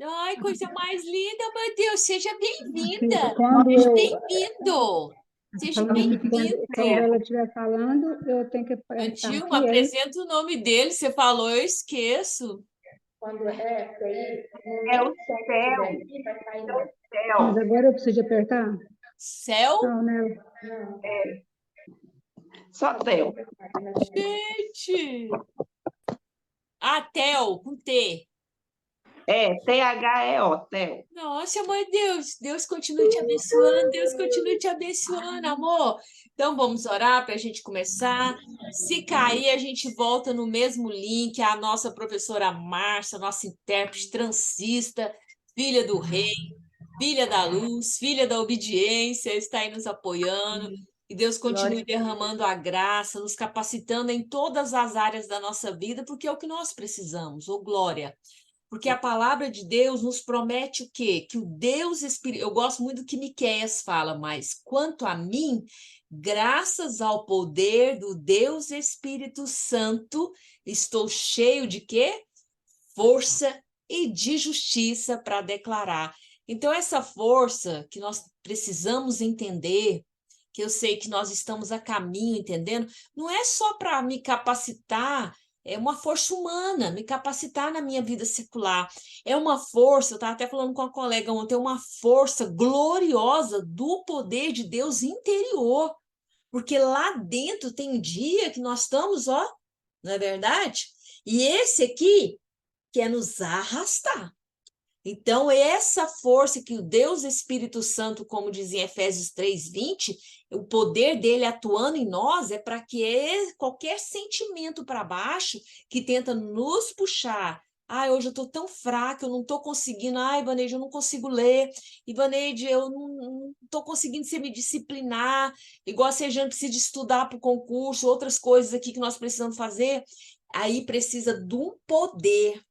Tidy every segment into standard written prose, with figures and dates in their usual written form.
Ai, coisa mais linda, meu Deus, seja bem-vinda. Quando Seja eu bem-vindo. Seja falando aqui, bem-vindo. quando ela estiver falando, eu tenho que Ô, apertar Dilma, aqui, é isso? apresenta o nome dele. Você falou, eu esqueço. Quando é, porque aí É o no som que céu, tiver aqui vai cair é o mais. Mas céu. agora eu preciso de apertar? Céu? Não, né? Não. Só céu. Gente! Ah, Theo, com T. É, T-H-E-O, céu. Nossa, mãe Deus, Deus continue te abençoando, Deus continue te abençoando, amor. Então vamos orar para a gente começar. Se cair, a gente volta no mesmo link. A nossa professora Márcia, nossa intérprete transista, filha do rei, filha da luz, filha da obediência, está aí nos apoiando. E Deus continue derramando a graça, nos capacitando em todas as áreas da nossa vida, porque é o que nós precisamos. Ô, glória! Porque a palavra de Deus nos promete o quê? Que o Deus Espírito. Eu gosto muito do que Miqueias fala, mas quanto a mim, graças ao poder do Deus Espírito Santo, estou cheio de quê? Força e de justiça para declarar. Então, essa força que nós precisamos entender, que eu sei que nós estamos a caminho, entendendo, não é só para me capacitar, é uma força humana, me capacitar na minha vida secular. É uma força, eu estava até falando com a colega ontem, é uma força gloriosa do poder de Deus interior. Porque lá dentro tem um dia que nós estamos, ó, não é verdade? E esse aqui quer nos arrastar. Então, essa força que o Deus Espírito Santo, como dizia em Efésios 3:20, o poder dele atuando em nós é para que qualquer sentimento para baixo que tenta nos puxar. Ai, hoje eu estou tão fraca, eu não estou conseguindo. Ai, Ivaneide, eu não consigo ler. Ivaneide, eu não estou conseguindo se me disciplinar. Igual a Sejane precisa de estudar para o concurso, outras coisas aqui que nós precisamos fazer. Aí precisa de um poder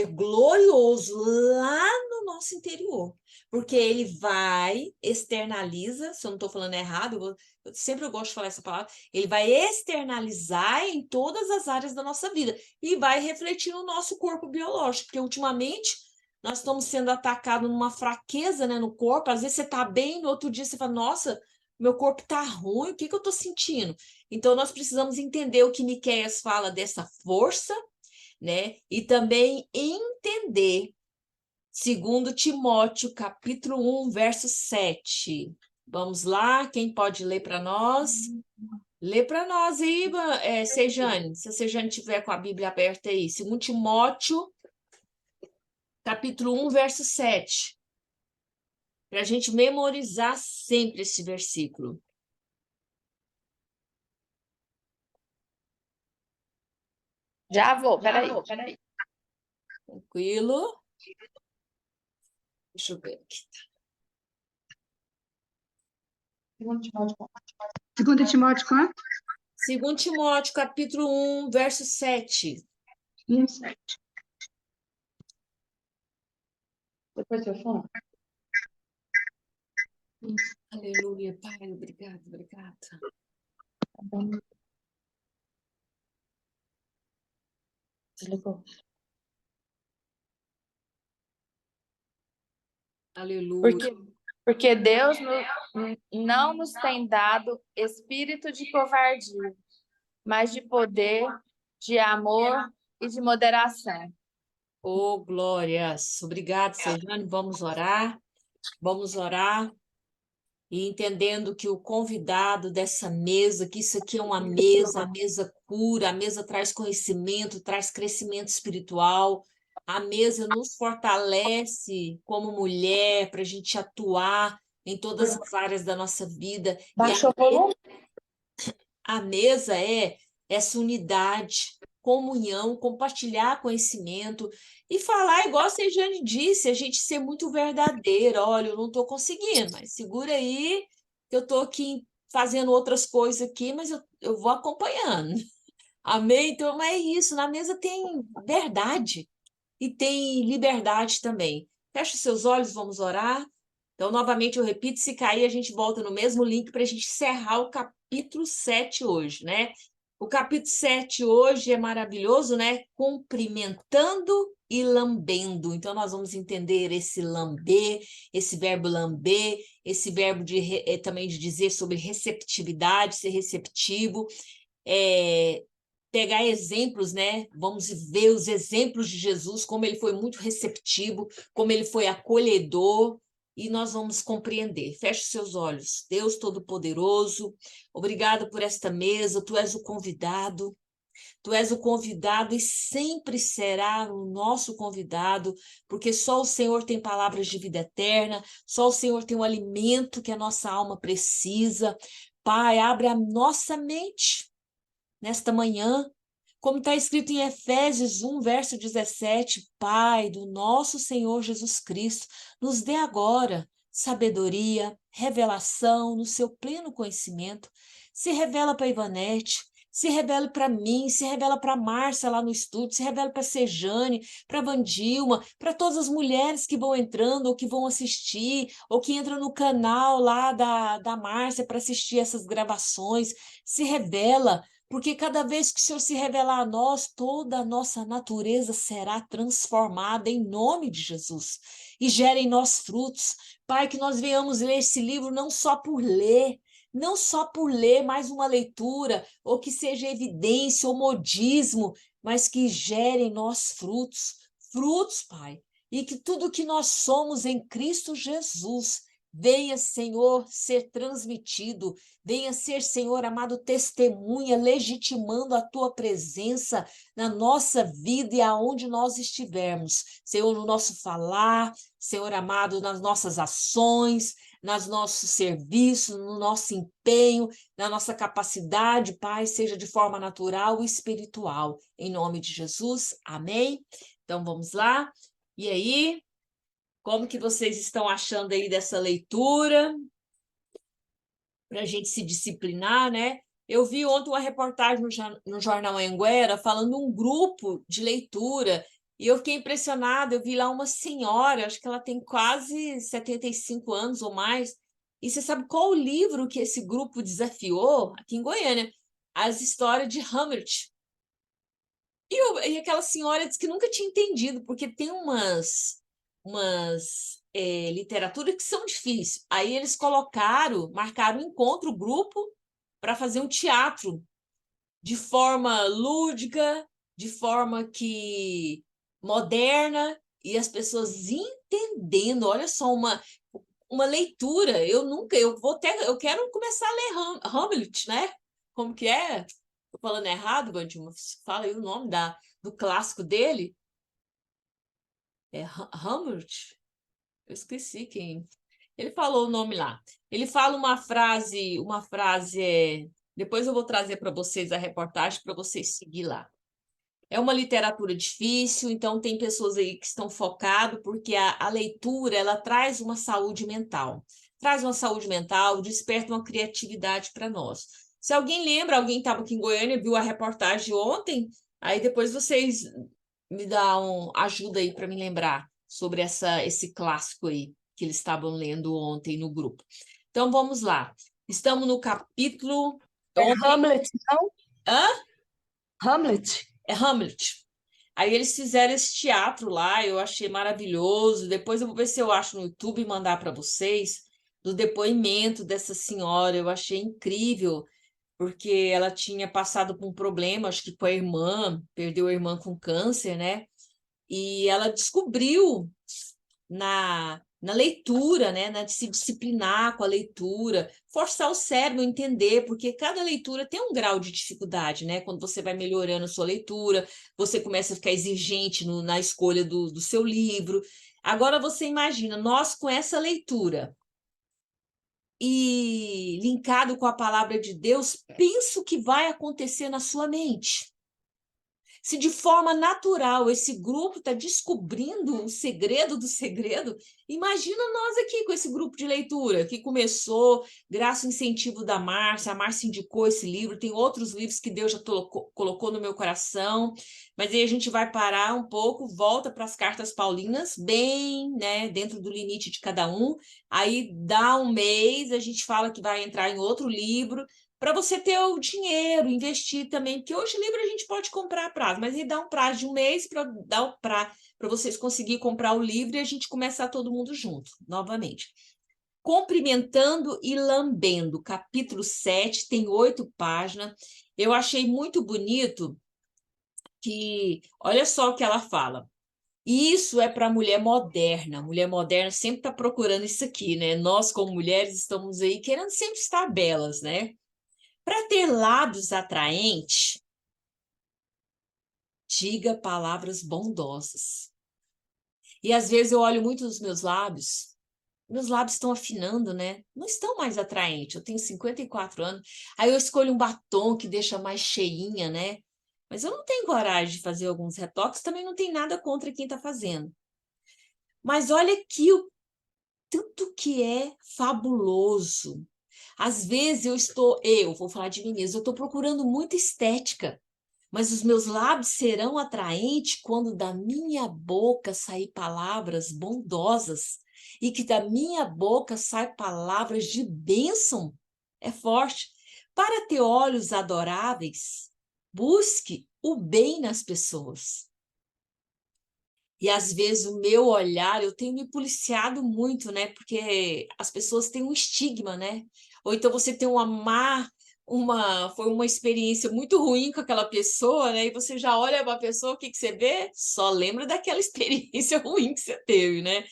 glorioso lá no nosso interior, porque ele vai, externaliza, se eu não estou falando errado, sempre eu gosto de falar essa palavra, ele vai externalizar em todas as áreas da nossa vida e vai refletir no nosso corpo biológico, porque ultimamente nós estamos sendo atacados numa fraqueza, né, no corpo, às vezes você está bem, no outro dia você fala, nossa, meu corpo está ruim, o que eu estou sentindo? Então nós precisamos entender o que Miqueias fala dessa força, né? E também entender, segundo Timóteo, capítulo 1, verso 7. Vamos lá, quem pode ler para nós? Lê para nós aí, Sejane, se a Sejane tiver com a Bíblia aberta aí. Segundo Timóteo, capítulo 1, verso 7. Para a gente memorizar sempre esse versículo. Já vou, peraí. Tranquilo? Deixa eu ver aqui. Segundo Timóteo quanto? Segundo Timóteo, capítulo 1, verso 7. Isso. Depois eu falo. Aleluia, Pai, obrigado, obrigada. Desligou. Aleluia. Porque Deus não nos tem dado espírito de covardia, mas de poder, de amor e de moderação. Oh, glórias. Obrigado, Sejane. Vamos orar. Vamos orar. E entendendo que o convidado dessa mesa, que isso aqui é uma mesa, a mesa cura, a mesa traz conhecimento, traz crescimento espiritual, a mesa nos fortalece como mulher para a gente atuar em todas as áreas da nossa vida. Baixou o volume? A mesa é essa unidade, comunhão, compartilhar conhecimento e falar, igual a Sejane disse, a gente ser muito verdadeira. Olha, eu não estou conseguindo, mas segura aí, que eu estou aqui fazendo outras coisas aqui, mas eu vou acompanhando. Amém? Então, é isso. Na mesa tem verdade e tem liberdade também. Feche os seus olhos, vamos orar. Então, novamente, eu repito, se cair, a gente volta no mesmo link para a gente encerrar o capítulo 7 hoje, né? O capítulo 7 hoje é maravilhoso, né? Cumprimentando e lambendo. Então, nós vamos entender esse lamber, esse verbo lamber, esse verbo também de dizer sobre receptividade, ser receptivo, pegar exemplos, né? Vamos ver os exemplos de Jesus, como ele foi muito receptivo, como ele foi acolhedor, e nós vamos compreender. Feche seus olhos. Deus Todo-Poderoso, obrigado por esta mesa, tu és o convidado. Tu és o convidado e sempre será o nosso convidado, porque só o Senhor tem palavras de vida eterna, só o Senhor tem o alimento que a nossa alma precisa. Pai, abre a nossa mente nesta manhã, como está escrito em Efésios 1, verso 17, Pai do nosso Senhor Jesus Cristo, nos dê agora sabedoria, revelação no seu pleno conhecimento. Se revela para Ivanete, se revela para mim, se revela para Márcia lá no estúdio, se revela para Sejane, para Vandilma, para todas as mulheres que vão entrando ou que vão assistir, ou que entram no canal lá da Márcia para assistir essas gravações. Se revela, porque cada vez que o Senhor se revelar a nós, toda a nossa natureza será transformada em nome de Jesus e gera em nós frutos. Pai, que nós venhamos ler esse livro não só por ler, não só por ler mais uma leitura, ou que seja evidência ou modismo, mas que gere em nós frutos, frutos, Pai, e que tudo que nós somos em Cristo Jesus venha, Senhor, ser transmitido, venha ser, Senhor amado, testemunha, legitimando a Tua presença na nossa vida e aonde nós estivermos. Senhor, no nosso falar, Senhor amado, nas nossas ações, nos nossos serviços, no nosso empenho, na nossa capacidade, Pai, seja de forma natural e espiritual. Em nome de Jesus, amém? Então, vamos lá. E aí? Como que vocês estão achando aí dessa leitura? Para a gente se disciplinar, né? Eu vi ontem uma reportagem no Jornal Anhanguera falando um grupo de leitura e eu fiquei impressionada. Eu vi lá uma senhora, acho que ela tem quase 75 anos ou mais. E você sabe qual o livro que esse grupo desafiou aqui em Goiânia? As Histórias de Hamlet. E aquela senhora disse que nunca tinha entendido, porque tem umas literaturas que são difíceis. Aí eles marcaram um encontro, o grupo, para fazer um teatro de forma lúdica, de forma que moderna, e as pessoas entendendo. Olha só, uma leitura. Eu quero começar a ler Hamlet, né? Como que é? Estou falando errado, Bandinho? Fala aí o nome do clássico dele. É Hamlet? Eu esqueci quem. Ele falou o nome lá. Ele fala uma frase, depois eu vou trazer para vocês a reportagem para vocês seguir lá. É uma literatura difícil, então tem pessoas aí que estão focadas, porque a leitura, ela traz uma saúde mental. Traz uma saúde mental, desperta uma criatividade para nós. Se alguém lembra, alguém estava aqui em Goiânia, viu a reportagem ontem, aí depois vocês me dão ajuda aí para me lembrar sobre esse clássico aí que eles estavam lendo ontem no grupo. Então, vamos lá. Estamos no capítulo... Hamlet, não? Hã? Hamlet. É Hamlet. Aí eles fizeram esse teatro lá, eu achei maravilhoso. Depois eu vou ver se eu acho no YouTube e mandar para vocês do depoimento dessa senhora. Eu achei incrível, porque ela tinha passado por um problema, acho que com a irmã, perdeu a irmã com câncer, né? E ela descobriu na leitura, né, de se disciplinar com a leitura, forçar o cérebro a entender, porque cada leitura tem um grau de dificuldade, né? Quando você vai melhorando a sua leitura, você começa a ficar exigente na escolha do seu livro. Agora você imagina, nós com essa leitura e linkado com a palavra de Deus, pensa o que vai acontecer na sua mente. Se de forma natural esse grupo está descobrindo o segredo do segredo, imagina nós aqui com esse grupo de leitura, que começou graças ao incentivo da Márcia. A Márcia indicou esse livro, tem outros livros que Deus já colocou no meu coração, mas aí a gente vai parar um pouco, volta para as cartas paulinas, bem, né, dentro do limite de cada um, aí dá um mês, a gente fala que vai entrar em outro livro, para você ter o dinheiro, investir também, porque hoje livro a gente pode comprar a prazo, mas ele dá um prazo de um mês para para vocês conseguirem comprar o livro e a gente começar todo mundo junto, novamente. Cumprimentando e Lambendo, capítulo 7, tem 8 páginas. Eu achei muito bonito que, olha só o que ela fala. Isso é para a mulher moderna. A mulher moderna sempre está procurando isso aqui, né? Nós, como mulheres, estamos aí querendo sempre estar belas, né? Para ter lábios atraentes, diga palavras bondosas. E às vezes eu olho muito nos meus lábios estão afinando, né? Não estão mais atraentes. Eu tenho 54 anos, aí eu escolho um batom que deixa mais cheinha, né? Mas eu não tenho coragem de fazer alguns retoques, também não tem nada contra quem está fazendo. Mas olha aqui o tanto que é fabuloso. Às vezes eu vou falar de mim mesma, eu estou procurando muita estética, mas os meus lábios serão atraentes quando da minha boca sair palavras bondosas e que da minha boca saem palavras de bênção. É forte. Para ter olhos adoráveis, busque o bem nas pessoas. E às vezes o meu olhar, eu tenho me policiado muito, né? Porque as pessoas têm um estigma, né? Ou então você tem foi uma experiência muito ruim com aquela pessoa, né? E você já olha para a pessoa, o que que você vê? Só lembra daquela experiência ruim que você teve, né?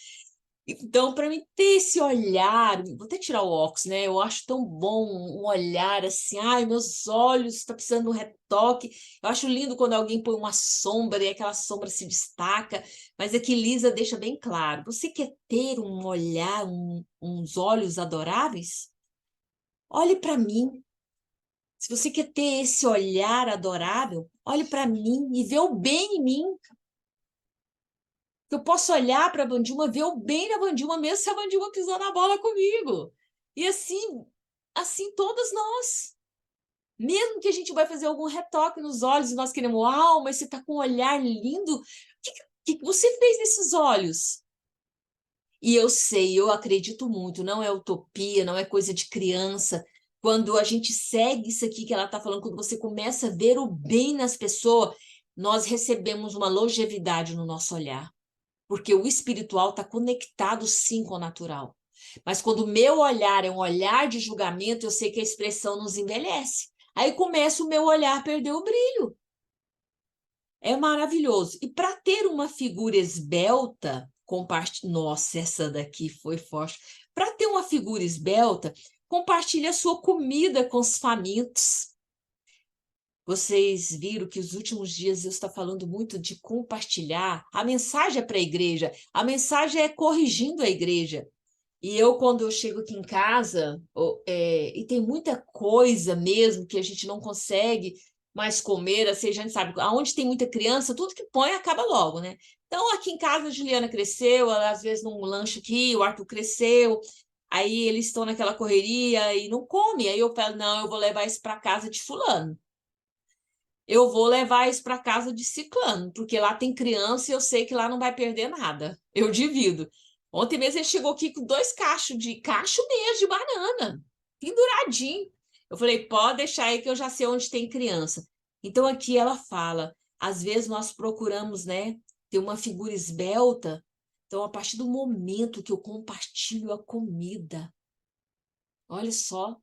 Então, para mim ter esse olhar, vou até tirar o óculos, né? Eu acho tão bom um olhar assim, ai, meus olhos estão precisando de um retoque. Eu acho lindo quando alguém põe uma sombra e aquela sombra se destaca, mas aqui Lisa deixa bem claro: você quer ter um olhar, uns olhos adoráveis? Olhe para mim. Se você quer ter esse olhar adorável, olhe para mim e vê o bem em mim. Eu posso olhar para a Vandilma, ver o bem na Vandilma, mesmo se a Vandilma pisou na bola comigo. E assim todas nós. Mesmo que a gente vai fazer algum retoque nos olhos e nós queremos, uau, mas você está com um olhar lindo. O que você fez nesses olhos? E eu sei, eu acredito muito, não é utopia, não é coisa de criança. Quando a gente segue isso aqui que ela está falando, quando você começa a ver o bem nas pessoas, nós recebemos uma longevidade no nosso olhar. Porque o espiritual está conectado sim com o natural. Mas quando o meu olhar é um olhar de julgamento, eu sei que a expressão nos envelhece. Aí começa o meu olhar a perder o brilho. É maravilhoso. E para ter uma figura esbelta, nossa, essa daqui foi forte. Para ter uma figura esbelta, compartilhe a sua comida com os famintos. Vocês viram que os últimos dias eu estou falando muito de compartilhar. A mensagem é para a igreja, a mensagem é corrigindo a igreja. E eu, quando eu chego aqui em casa, e tem muita coisa mesmo que a gente não consegue mais comer, assim, a gente sabe, aonde tem muita criança, tudo que põe acaba logo, né? Então, aqui em casa, a Juliana cresceu, ela, às vezes num lanche aqui, o Arthur cresceu, aí eles estão naquela correria e não come. Aí eu falo, não, eu vou levar isso para casa de fulano. Eu vou levar isso para casa de ciclano, porque lá tem criança e eu sei que lá não vai perder nada. Eu divido. Ontem mesmo ele chegou aqui com 2 cacho mesmo de banana, penduradinho. Eu falei, pode deixar aí que eu já sei onde tem criança. Então aqui ela fala, às vezes nós procuramos, né, ter uma figura esbelta. Então a partir do momento que eu compartilho a comida, olha só,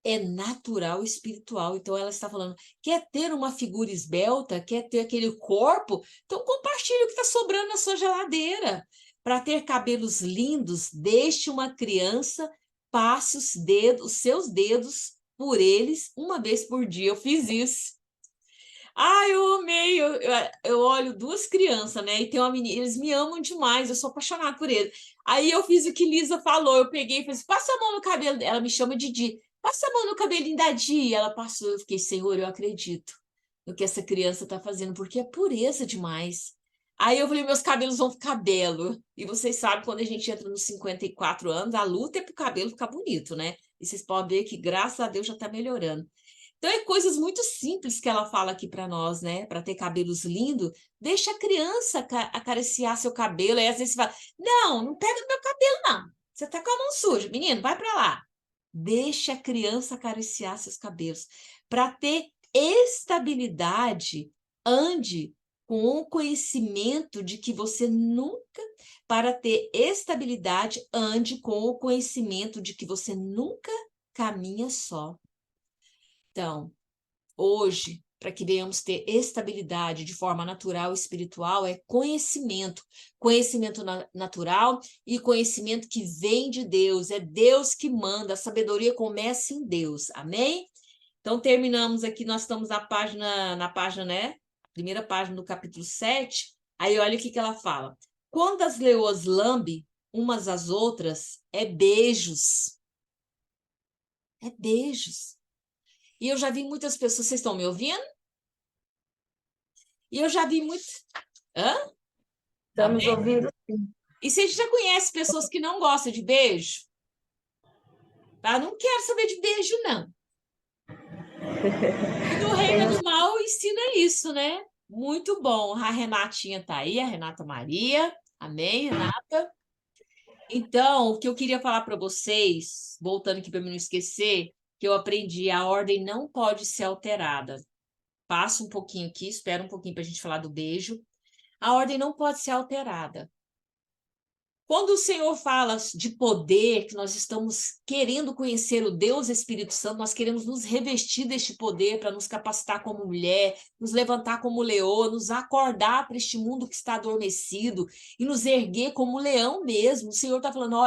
é natural e espiritual. Então, ela está falando, quer ter uma figura esbelta, quer ter aquele corpo? Então, compartilhe o que está sobrando na sua geladeira. Para ter cabelos lindos, deixe uma criança, passe os seus dedos por eles uma vez por dia. Eu fiz isso. Ah, eu amei. Eu olho 2 crianças, né? E tem uma menina, eles me amam demais, eu sou apaixonada por eles. Aí eu fiz o que Lisa falou, eu peguei e falei assim, passa a mão no cabelo dela, ela me chama de Di. Passa a mão no cabelinho da Di. Ela passou, eu fiquei, Senhor, eu acredito no que essa criança está fazendo, porque é pureza demais. Aí eu falei, meus cabelos vão ficar belo. E vocês sabem, quando a gente entra nos 54 anos, a luta é para o cabelo ficar bonito, né? E vocês podem ver que, graças a Deus, já está melhorando. Então, é coisas muito simples que ela fala aqui para nós, né? Para ter cabelos lindos, deixa a criança acariciar seu cabelo. Aí, às vezes, você fala, não pega no meu cabelo, não. Você tá com a mão suja. Menino, vai para lá. Deixa a criança acariciar seus cabelos. Para ter estabilidade, ande com o conhecimento de que você nunca, para ter estabilidade, ande com o conhecimento de que você nunca caminha só. Então, hoje, para que venhamos ter estabilidade de forma natural e espiritual, é conhecimento. Conhecimento natural e conhecimento que vem de Deus. É Deus que manda. A sabedoria começa em Deus. Amém? Então, terminamos aqui. Nós estamos na página, né? Primeira página do capítulo 7. Aí, olha o que ela fala. Quando as leoas lambem umas às outras, é beijos. É beijos. E eu já vi muitas pessoas, vocês estão me ouvindo? E eu já vi muito. Hã? Estamos ouvindo, sim. E você já conhece pessoas que não gostam de beijo? Tá? Não quero saber de beijo, não. E no Reino Animal ensina isso, né? Muito bom. A Renatinha tá aí, a Renata Maria. Amém, Renata? Então, o que eu queria falar para vocês, voltando aqui para mim não esquecer, que eu aprendi, a ordem não pode ser alterada. Passa um pouquinho aqui, espera um pouquinho para a gente falar do beijo. A ordem não pode ser alterada. Quando o Senhor fala de poder, que nós estamos querendo conhecer o Deus Espírito Santo, nós queremos nos revestir deste poder para nos capacitar como mulher, nos levantar como leoa, nos acordar para este mundo que está adormecido e nos erguer como leão mesmo. O Senhor está falando,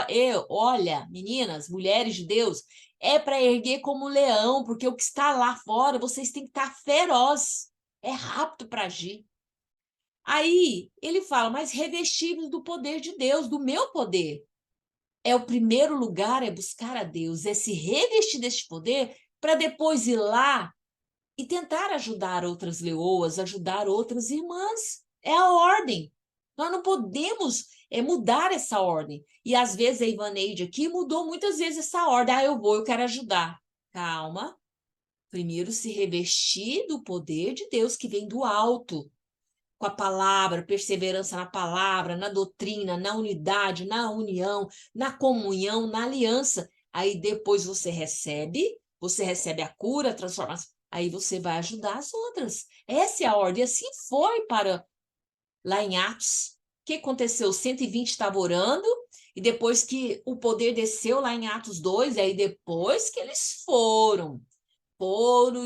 olha, meninas, mulheres de Deus, é para erguer como leão, porque o que está lá fora, vocês têm que estar feroz, é rápido para agir. Aí ele fala, mas revestidos do poder de Deus, do meu poder. É o primeiro lugar, é buscar a Deus, é se revestir deste poder para depois ir lá e tentar ajudar outras leoas, ajudar outras irmãs. É a ordem. Nós não podemos mudar essa ordem. E às vezes a Ivaneide aqui mudou muitas vezes essa ordem. Eu quero ajudar. Calma. Primeiro se revestir do poder de Deus que vem do alto. Com a palavra, perseverança na palavra, na doutrina, na unidade, na união, na comunhão, na aliança. Aí depois você recebe a cura, a transformação. Aí você vai ajudar as outras. Essa é a ordem. E assim foi para lá em Atos. O que aconteceu? 120 estavam orando, e depois que o poder desceu lá em Atos 2, aí depois que eles foram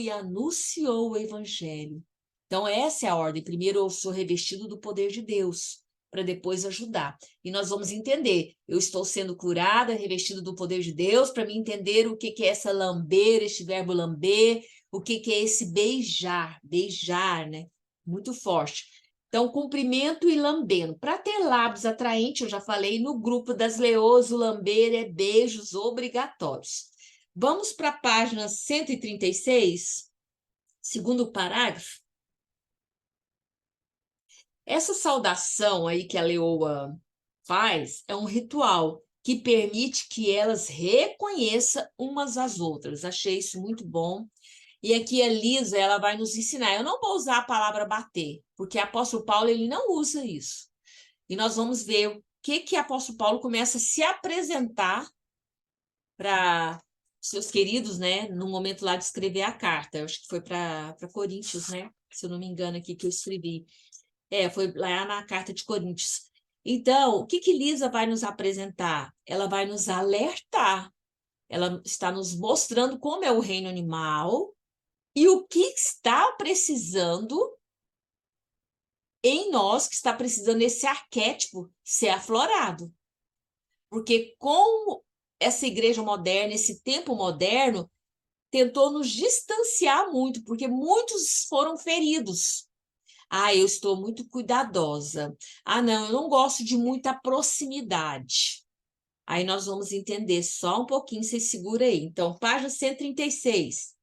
e anunciou o evangelho. Então, essa é a ordem. Primeiro, eu sou revestido do poder de Deus, para depois ajudar. E nós vamos entender. Eu estou sendo curada, revestido do poder de Deus, para me entender o que é essa lamber, este verbo lamber, o que é esse beijar, né? Muito forte. Então, cumprimento e lambendo. Para ter lábios atraentes, eu já falei, no grupo das leoas, o lamber é beijos obrigatórios. Vamos para a página 136, segundo parágrafo. Essa saudação aí que a leoa faz é um ritual que permite que elas reconheçam umas às outras. Achei isso muito bom. E aqui a Lisa, ela vai nos ensinar. Eu não vou usar a palavra bater, porque o apóstolo Paulo ele não usa isso. E nós vamos ver o que o apóstolo Paulo começa a se apresentar para seus queridos, né, no momento lá de escrever a carta. Eu acho que foi para Coríntios, né? Se eu não me engano aqui que eu escrevi. Foi lá na carta de Coríntios. Então, o que Lisa vai nos apresentar? Ela vai nos alertar. Ela está nos mostrando como é o reino animal e o que está precisando em nós, que está precisando esse arquétipo ser aflorado. Porque com essa igreja moderna, esse tempo moderno, tentou nos distanciar muito, porque muitos foram feridos. Eu estou muito cuidadosa. Não, eu não gosto de muita proximidade. Aí nós vamos entender só um pouquinho, você segura aí. Então, página 136.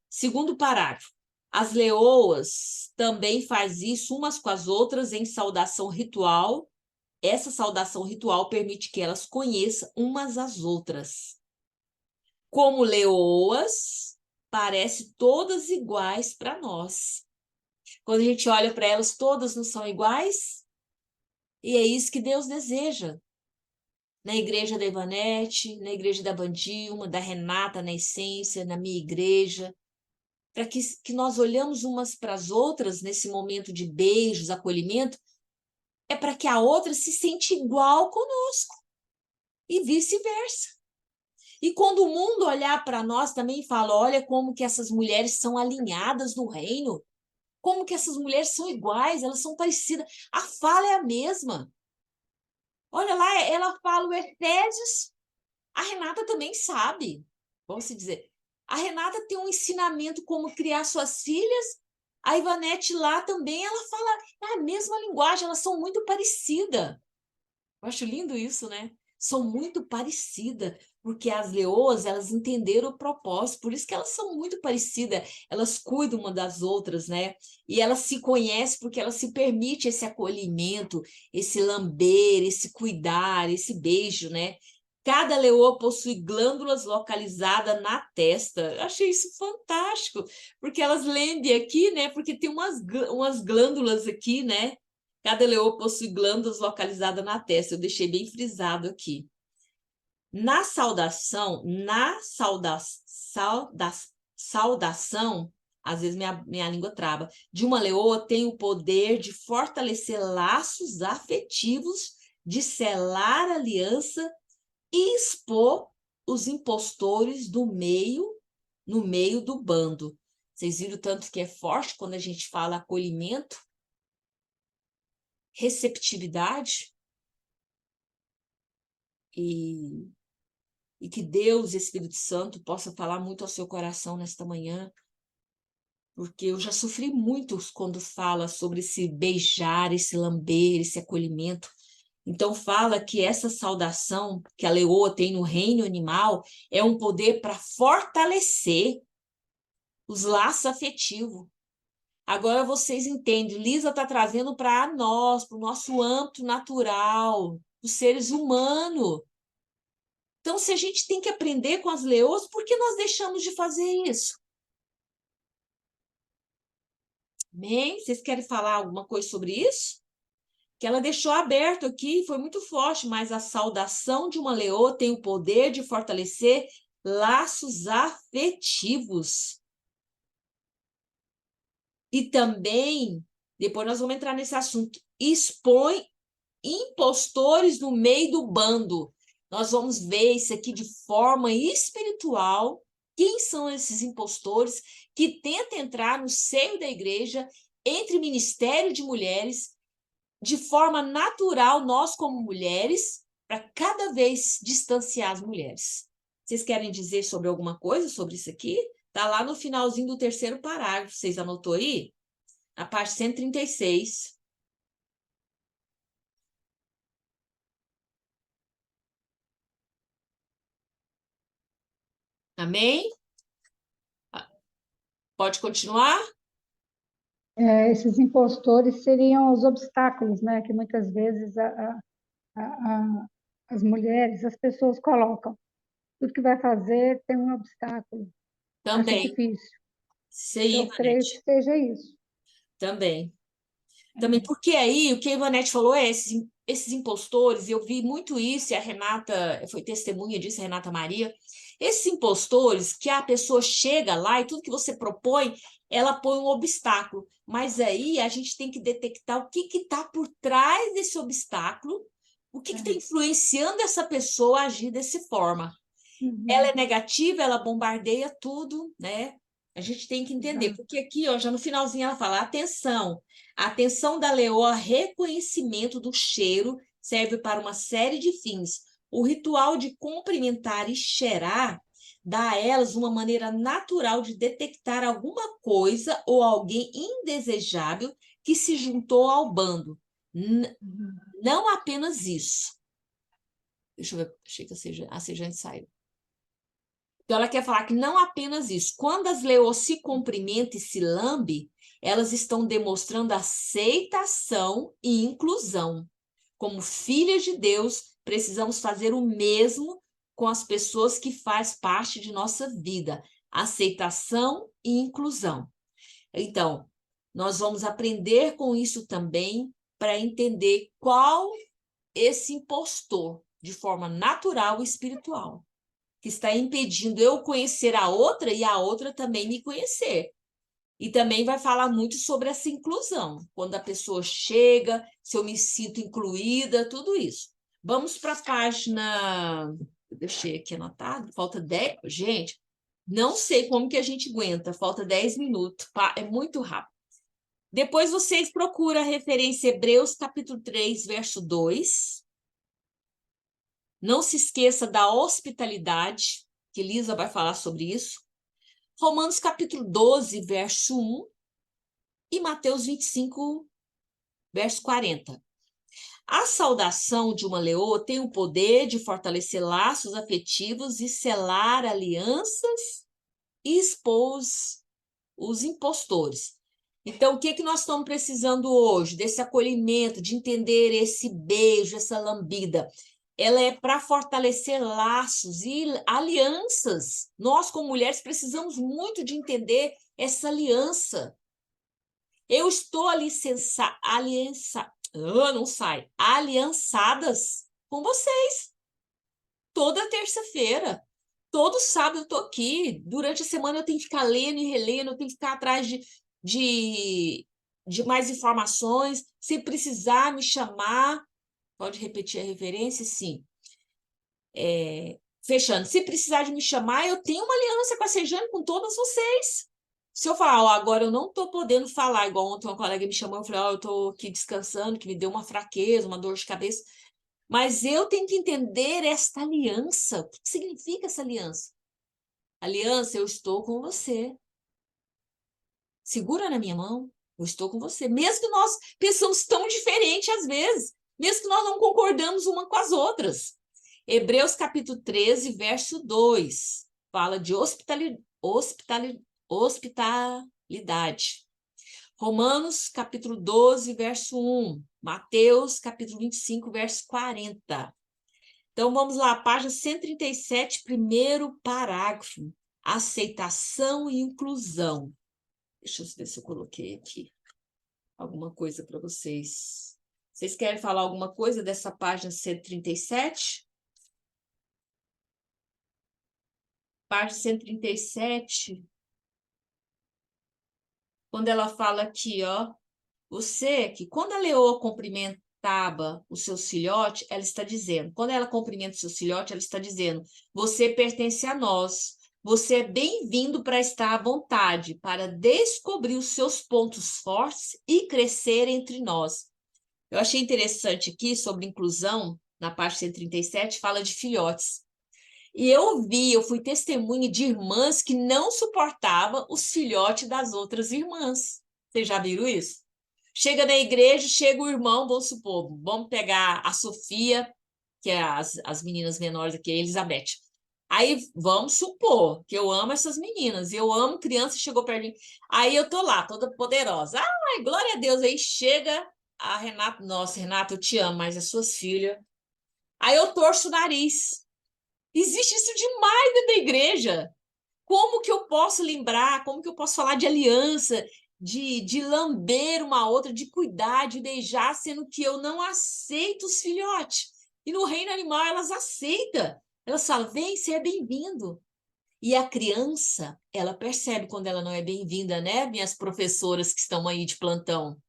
Segundo parágrafo. As leoas também faz isso umas com as outras em saudação ritual. Essa saudação ritual permite que elas conheçam umas às outras. Como leoas, parece todas iguais para nós. Quando a gente olha para elas, todas não são iguais. E é isso que Deus deseja. Na igreja da Ivanete, na igreja da Vandilma, da Renata, na Essência, na minha igreja. para que nós olhamos umas para as outras nesse momento de beijos, acolhimento, é para que a outra se sente igual conosco e vice-versa. E quando o mundo olhar para nós também fala, olha como que essas mulheres são alinhadas no reino, como que essas mulheres são iguais, elas são parecidas, a fala é a mesma. Olha lá, ela fala o Efésios, a Renata também sabe, vamos se dizer. A Renata tem um ensinamento como criar suas filhas, a Ivanete lá também, ela fala a mesma linguagem, elas são muito parecidas. Eu acho lindo isso, né? São muito parecidas, porque as leoas, elas entenderam o propósito, por isso que elas são muito parecidas, elas cuidam uma das outras, né? E elas se conhecem porque elas se permitem esse acolhimento, esse lamber, esse cuidar, esse beijo, né? Cada leoa possui glândulas localizadas na testa. Eu achei isso fantástico, porque elas lembem aqui, né? Porque tem umas glândulas aqui, né? Cada leoa possui glândulas localizadas na testa. Eu deixei bem frisado aqui. Na saudação, saudação, às vezes minha língua trava, de uma leoa tem o poder de fortalecer laços afetivos, de selar aliança e expor os impostores no meio do bando. Vocês viram tanto que é forte quando a gente fala acolhimento? Receptividade? E que Deus, Espírito Santo, possa falar muito ao seu coração nesta manhã, porque eu já sofri muito quando fala sobre esse beijar, esse lamber, esse acolhimento. Então fala que essa saudação que a leoa tem no reino animal é um poder para fortalecer os laços afetivos. Agora vocês entendem, Lisa está trazendo para nós, para o nosso âmbito natural, os seres humanos. Então, se a gente tem que aprender com as leoas, por que nós deixamos de fazer isso? Amém? Vocês querem falar alguma coisa sobre isso? Que ela deixou aberto aqui, foi muito forte, mas a saudação de uma leoa tem o poder de fortalecer laços afetivos. E também, depois nós vamos entrar nesse assunto, expõe impostores no meio do bando. Nós vamos ver isso aqui de forma espiritual. Quem são esses impostores que tentam entrar no seio da igreja, entre ministério de mulheres, de forma natural, nós como mulheres, para cada vez distanciar as mulheres. Vocês querem dizer sobre alguma coisa sobre isso aqui? Está lá no finalzinho do 3º parágrafo. Vocês anotou aí? Na parte 136. Amém? Pode continuar? Esses impostores seriam os obstáculos, né, que muitas vezes as mulheres, as pessoas colocam. Tudo que vai fazer tem um obstáculo. Acha Também. difícil. Isso aí, Eu creio que Ivanete. seja isso. Também. Também, porque aí o que a Ivanete falou é esses impostores, eu vi muito isso, e a Renata foi testemunha disso, a Renata Maria. Esses impostores, que a pessoa chega lá e tudo que você propõe, ela põe um obstáculo. Mas aí a gente tem que detectar o que está por trás desse obstáculo, o que está influenciando essa pessoa a agir dessa forma. Ela é negativa, ela bombardeia tudo, né? A gente tem que entender, porque aqui, ó, já no finalzinho ela fala, atenção, a atenção da leoa, reconhecimento do cheiro, serve para uma série de fins. O ritual de cumprimentar e cheirar dá a elas uma maneira natural de detectar alguma coisa ou alguém indesejável que se juntou ao bando. Não apenas isso. Deixa eu ver, achei que a Sejane saiu. Então, ela quer falar que não apenas isso. Quando as leoas se cumprimentam e se lambem, elas estão demonstrando aceitação e inclusão. Como filhas de Deus, precisamos fazer o mesmo com as pessoas que fazem parte de nossa vida. Aceitação e inclusão. Então, nós vamos aprender com isso também para entender qual esse impostor, de forma natural e espiritual, que está impedindo eu conhecer a outra e a outra também me conhecer. E também vai falar muito sobre essa inclusão, quando a pessoa chega, se eu me sinto incluída, tudo isso. Vamos para a página... Eu deixei aqui anotado, falta 10... Gente, não sei como que a gente aguenta, falta 10 minutos, é muito rápido. Depois vocês procuram a referência Hebreus, capítulo 3, verso 2. Não se esqueça da hospitalidade, que Lisa vai falar sobre isso. Romanos, capítulo 12, verso 1. E Mateus 25, verso 40. A saudação de uma leoa tem o poder de fortalecer laços afetivos e selar alianças e expor os impostores. Então, o que que nós estamos precisando hoje? Desse acolhimento, de entender esse beijo, essa lambida. Ela é para fortalecer laços e alianças. Nós, como mulheres, precisamos muito de entender essa aliança. Eu estou aliançadas com vocês. Toda terça-feira. Todo sábado eu estou aqui. Durante a semana eu tenho que ficar lendo e relendo, eu tenho que ficar atrás de mais informações. Se precisar me chamar, pode repetir a referência? Sim. Fechando. Se precisar de me chamar, eu tenho uma aliança com a Sejane, com todas vocês. Se eu falar, ó, agora eu não estou podendo falar, igual ontem uma colega me chamou, eu falei, ó, eu estou aqui descansando, que me deu uma fraqueza, uma dor de cabeça. Mas eu tenho que entender esta aliança. O que significa essa aliança? Aliança, eu estou com você. Segura na minha mão, eu estou com você. Mesmo que nós pensamos tão diferente às vezes, mesmo que nós não concordamos uma com as outras. Hebreus capítulo 13, verso 2, fala de hospitalidade. Romanos capítulo 12, verso 1. Mateus capítulo 25, verso 40. Então, vamos lá, página 137, primeiro parágrafo. Aceitação e inclusão. Deixa eu ver se eu coloquei aqui alguma coisa para vocês. Vocês querem falar alguma coisa dessa página 137? Página 137. Quando ela fala aqui, ó, você que quando a leoa cumprimentava os seus filhotes, ela está dizendo, quando ela cumprimenta os seus filhotes, ela está dizendo, você pertence a nós, você é bem-vindo para estar à vontade, para descobrir os seus pontos fortes e crescer entre nós. Eu achei interessante aqui sobre inclusão, na parte 137, fala de filhotes. E eu fui testemunha de irmãs que não suportavam os filhotes das outras irmãs. Vocês já viram isso? Chega na igreja, chega o irmão, vamos supor, vamos pegar a Sofia, que é as meninas menores aqui, a Elizabeth. Aí vamos supor que eu amo essas meninas, eu amo criança, chegou perto de mim. Aí eu tô lá, toda poderosa. Ai, glória a Deus. Aí chega a Renata, nossa, Renata, eu te amo, mas as suas filhas. Aí eu torço o nariz. Existe isso demais dentro da igreja. Como que eu posso lembrar, como que eu posso falar de aliança, de lamber uma outra, de cuidar, de beijar, sendo que eu não aceito os filhotes. E no reino animal elas aceitam. Elas falam, vem, você é bem-vindo. E a criança, ela percebe quando ela não é bem-vinda, né? Minhas professoras que estão aí de plantão.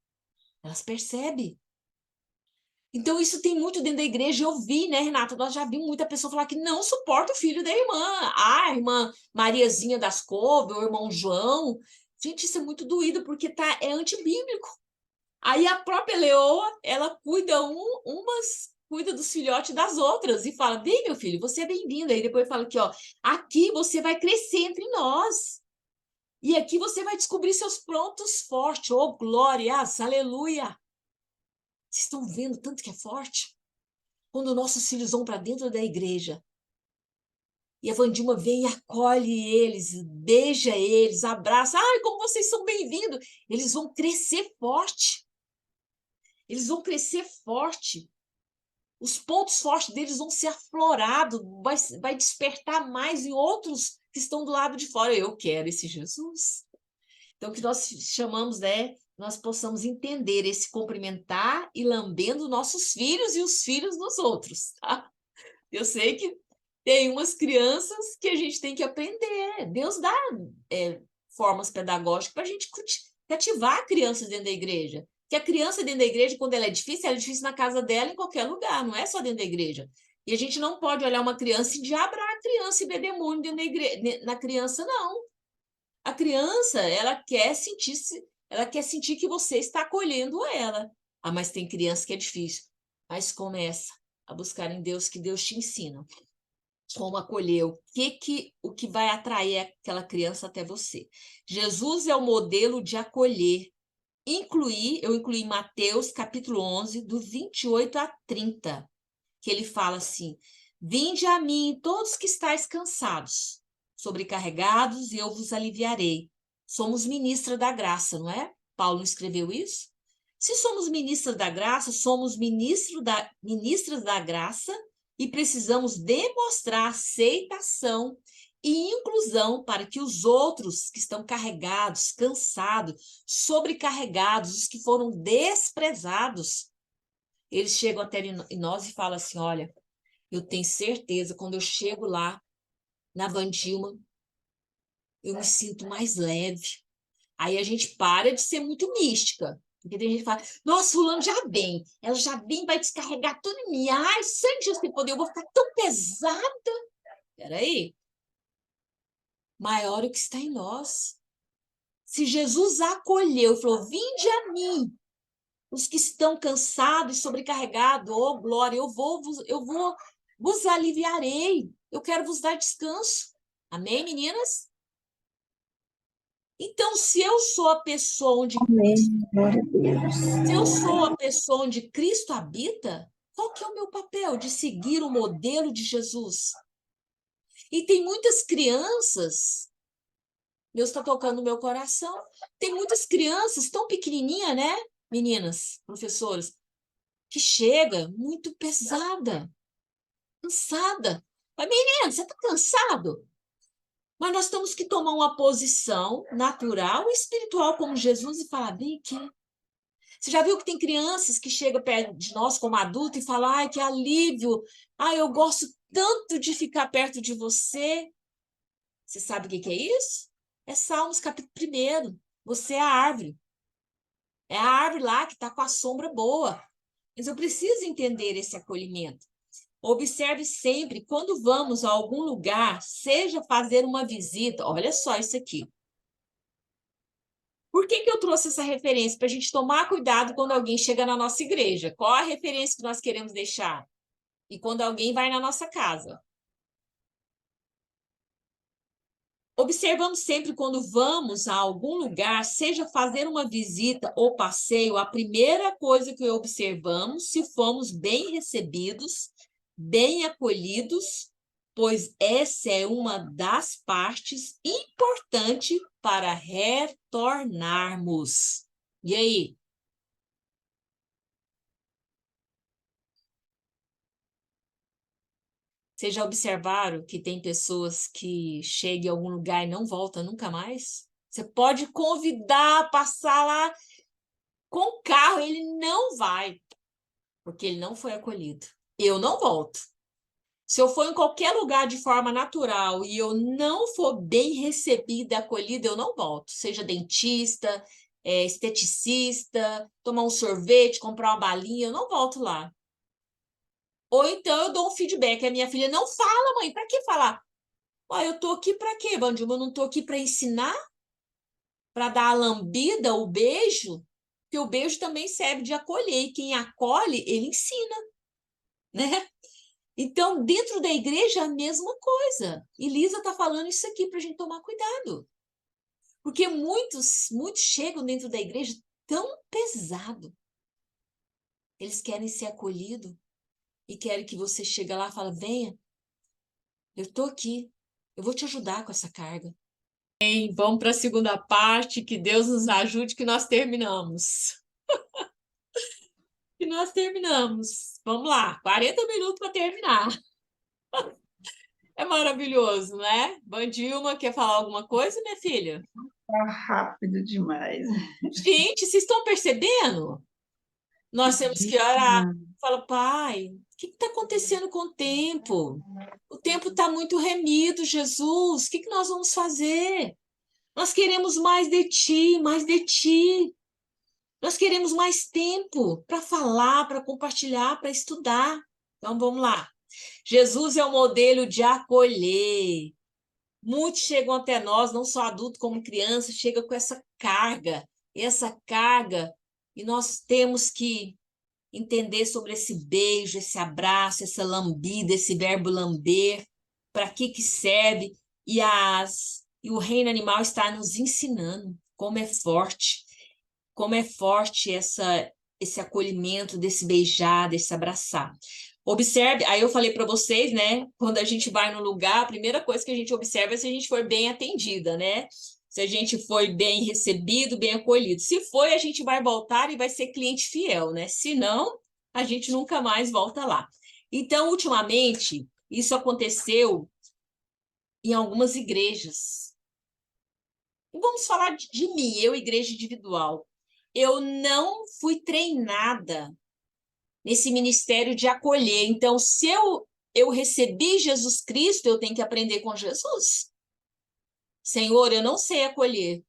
Elas percebem. Então, isso tem muito dentro da igreja. Eu vi, né, Renata? Nós já vimos muita pessoa falar que não suporta o filho da irmã. Ah, a irmã Mariazinha das Couves, o irmão João. Gente, isso é muito doído, porque é antibíblico. Aí a própria leoa, ela cuida umas cuida dos filhotes das outras e fala, vem, meu filho, você é bem-vindo. Aí depois fala aqui, ó, aqui você vai crescer entre nós. E aqui você vai descobrir seus pontos fortes. Oh, glórias, aleluia. Vocês estão vendo tanto que é forte? Quando nossos filhos vão para dentro da igreja e a Vandilma vem e acolhe eles, beija eles, abraça. Ai, como vocês são bem-vindos! Eles vão crescer forte. Eles vão crescer forte. Os pontos fortes deles vão ser aflorados, vai despertar mais em outros que estão do lado de fora. Eu quero esse Jesus. Então, o que nós chamamos, né? Nós possamos entender esse cumprimentar e lambendo nossos filhos e os filhos dos outros, tá? Eu sei que tem umas crianças que a gente tem que aprender. Deus dá formas pedagógicas para a gente cativar crianças dentro da igreja. Que a criança dentro da igreja, quando ela é difícil na casa dela, em qualquer lugar, não é só dentro da igreja. E a gente não pode olhar uma criança e endiabrar a criança e ver demônio dentro da igreja, na criança, não. A criança, ela quer sentir que você está acolhendo ela. Ah, mas tem criança que é difícil. Mas começa a buscar em Deus, que Deus te ensina como acolher, o que vai atrair aquela criança até você. Jesus é o modelo de acolher. Eu incluí Mateus, capítulo 11, do 28 a 30, que ele fala assim: vinde a mim, todos que estáis cansados, sobrecarregados, e eu vos aliviarei. Somos ministra da graça, não é? Paulo escreveu isso? Se somos ministras da graça, somos ministras da graça e precisamos demonstrar aceitação e inclusão para que os outros que estão carregados, cansados, sobrecarregados, os que foram desprezados, eles chegam até nós e falam assim: olha, eu tenho certeza, quando eu chego lá na Vandilma, eu me sinto mais leve. Aí a gente para de ser muito mística. Porque tem gente que fala: nossa, fulano já vem. Ela já vem, vai descarregar tudo em mim. Ai, sangue de Deus tem poder, eu vou ficar tão pesada. Peraí. Maior é o que está em nós. Se Jesus acolheu e falou: vinde a mim, os que estão cansados e sobrecarregados, oh glória, eu vos aliviarei. Eu quero vos dar descanso. Amém, meninas? Então, se eu sou a pessoa onde Amém. Glória a Deus. Se eu sou a pessoa onde Cristo habita, qual que é o meu papel? De seguir o modelo de Jesus. E tem muitas crianças, Deus está tocando no meu coração, tem muitas crianças tão pequenininhas, né, meninas, professoras, que chega muito pesada, cansada. Mas, menina, você está cansado? Mas nós temos que tomar uma posição natural e espiritual como Jesus e falar: vem aqui. Você já viu que tem crianças que chegam perto de nós como adulto e falam: ai, que alívio, ai, eu gosto tanto de ficar perto de você. Você sabe o que é isso? É Salmos capítulo 1. Você é a árvore. É a árvore lá que está com a sombra boa. Mas eu preciso entender esse acolhimento. Observe sempre, quando vamos a algum lugar, seja fazer uma visita, olha só isso aqui. Por que eu trouxe essa referência? Para a gente tomar cuidado quando alguém chega na nossa igreja. Qual a referência que nós queremos deixar? E quando alguém vai na nossa casa. Observamos sempre quando vamos a algum lugar, seja fazer uma visita ou passeio, a primeira coisa que observamos se fomos bem recebidos, bem acolhidos, pois essa é uma das partes importantes para retornarmos. E aí? Vocês já observaram que tem pessoas que chegam em algum lugar e não voltam nunca mais? Você pode convidar a passar lá com o carro, ele não vai, porque ele não foi acolhido. Eu não volto. Se eu for em qualquer lugar de forma natural e eu não for bem recebida e acolhida, eu não volto. Seja dentista, esteticista, tomar um sorvete, comprar uma balinha, eu não volto lá. Ou então eu dou um feedback. A minha filha: não fala, mãe, para que falar? Ó, eu tô aqui para quê, Vandilma? Eu não tô aqui para ensinar? Para dar a lambida, o beijo? Porque o beijo também serve de acolher. E quem acolhe, ele ensina, né? Então, dentro da igreja, a mesma coisa. E Lisa está falando isso aqui para a gente tomar cuidado. Porque muitos chegam dentro da igreja tão pesado. Eles querem ser acolhidos e querem que você chegue lá e fale: venha, eu estou aqui, eu vou te ajudar com essa carga. Bem, vamos para a segunda parte, que Deus nos ajude, que nós terminamos. Que nós terminamos. Vamos lá, 40 minutos para terminar. É maravilhoso, né? Vandilma, quer falar alguma coisa, minha filha? Tá rápido demais. Gente, vocês estão percebendo? Nós temos que orar. Fala: pai, o que está acontecendo com o tempo? O tempo está muito remido, Jesus. O que nós vamos fazer? Nós queremos mais de ti, mais de ti. Nós queremos mais tempo para falar, para compartilhar, para estudar. Então, vamos lá. Jesus é o modelo de acolher. Muitos chegam até nós, não só adulto como criança, chegam com essa carga, e nós temos que entender sobre esse beijo, esse abraço, essa lambida, esse verbo lamber, para que serve, e o reino animal está nos ensinando como é forte esse acolhimento, desse beijar, desse abraçar. Observe, aí eu falei para vocês, né? Quando a gente vai no lugar, a primeira coisa que a gente observa é se a gente foi bem atendida, né? Se a gente foi bem recebido, bem acolhido. Se foi, a gente vai voltar e vai ser cliente fiel, né? Se não, a gente nunca mais volta lá. Então, ultimamente, isso aconteceu em algumas igrejas. E vamos falar de mim, eu, igreja individual. Eu não fui treinada nesse ministério de acolher. Então, se eu recebi Jesus Cristo, eu tenho que aprender com Jesus. Senhor, eu não sei acolher.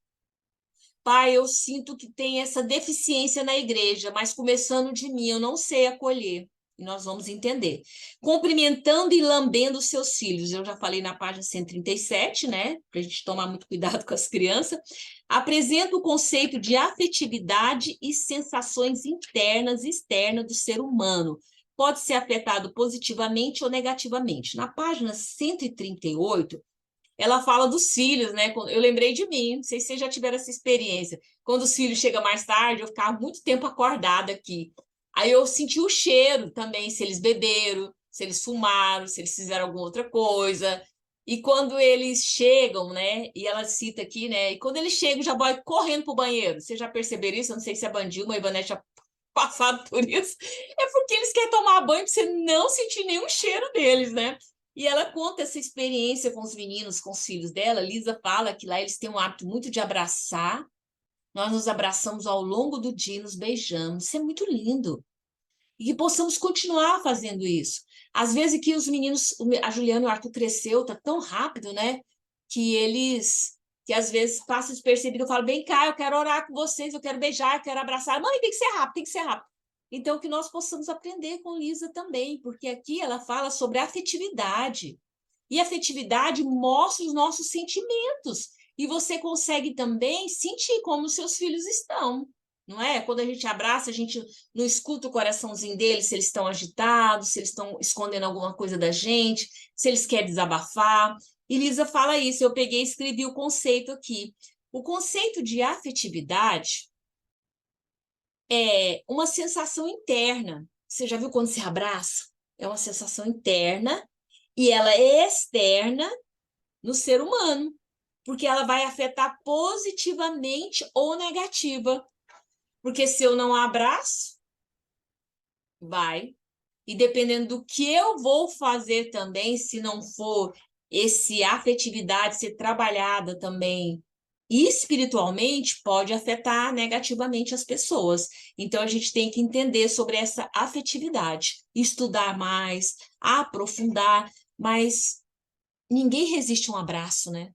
Pai, eu sinto que tem essa deficiência na igreja, mas começando de mim, eu não sei acolher. E nós vamos entender. Cumprimentando e lambendo os seus filhos. Eu já falei na página 137, né? Para a gente tomar muito cuidado com as crianças. Apresenta o conceito de afetividade e sensações internas e externas do ser humano. Pode ser afetado positivamente ou negativamente. Na página 138, ela fala dos filhos, né? Eu lembrei de mim, não sei se vocês já tiveram essa experiência. Quando os filhos chegam mais tarde, eu ficava muito tempo acordada aqui. Aí eu senti o cheiro também, se eles beberam, se eles fumaram, se eles fizeram alguma outra coisa. E quando eles chegam, né? E ela cita aqui, né? E quando eles chegam, já vai correndo pro banheiro. Vocês já perceberam isso? Eu não sei se a Bandilma e a Ivanete já passaram por isso. É porque eles querem tomar banho para você não sentir nenhum cheiro deles, né? E ela conta essa experiência com os meninos, com os filhos dela. Lisa fala que lá eles têm um hábito muito de abraçar. Nós nos abraçamos ao longo do dia, nos beijamos. Isso é muito lindo. E que possamos continuar fazendo isso. Às vezes que os meninos, a Juliana e o Arthur cresceu, tá tão rápido, né? Que às vezes passa despercebido. Eu falo, vem cá, eu quero orar com vocês, eu quero beijar, eu quero abraçar. Mãe, tem que ser rápido, tem que ser rápido. Então, que nós possamos aprender com Lisa também, porque aqui ela fala sobre afetividade. E afetividade mostra os nossos sentimentos. E você consegue também sentir como os seus filhos estão, não é? Quando a gente abraça, a gente não escuta o coraçãozinho deles, se eles estão agitados, se eles estão escondendo alguma coisa da gente, se eles querem desabafar. E Lisa fala isso, eu peguei e escrevi o conceito aqui. O conceito de afetividade é uma sensação interna. Você já viu quando se abraça? É uma sensação interna e ela é externa no ser humano, porque ela vai afetar positivamente ou negativa. Porque se eu não abraço, vai. E dependendo do que eu vou fazer também, se não for esse afetividade ser trabalhada também espiritualmente, pode afetar negativamente as pessoas. Então, a gente tem que entender sobre essa afetividade, estudar mais, aprofundar, mas ninguém resiste a um abraço, né?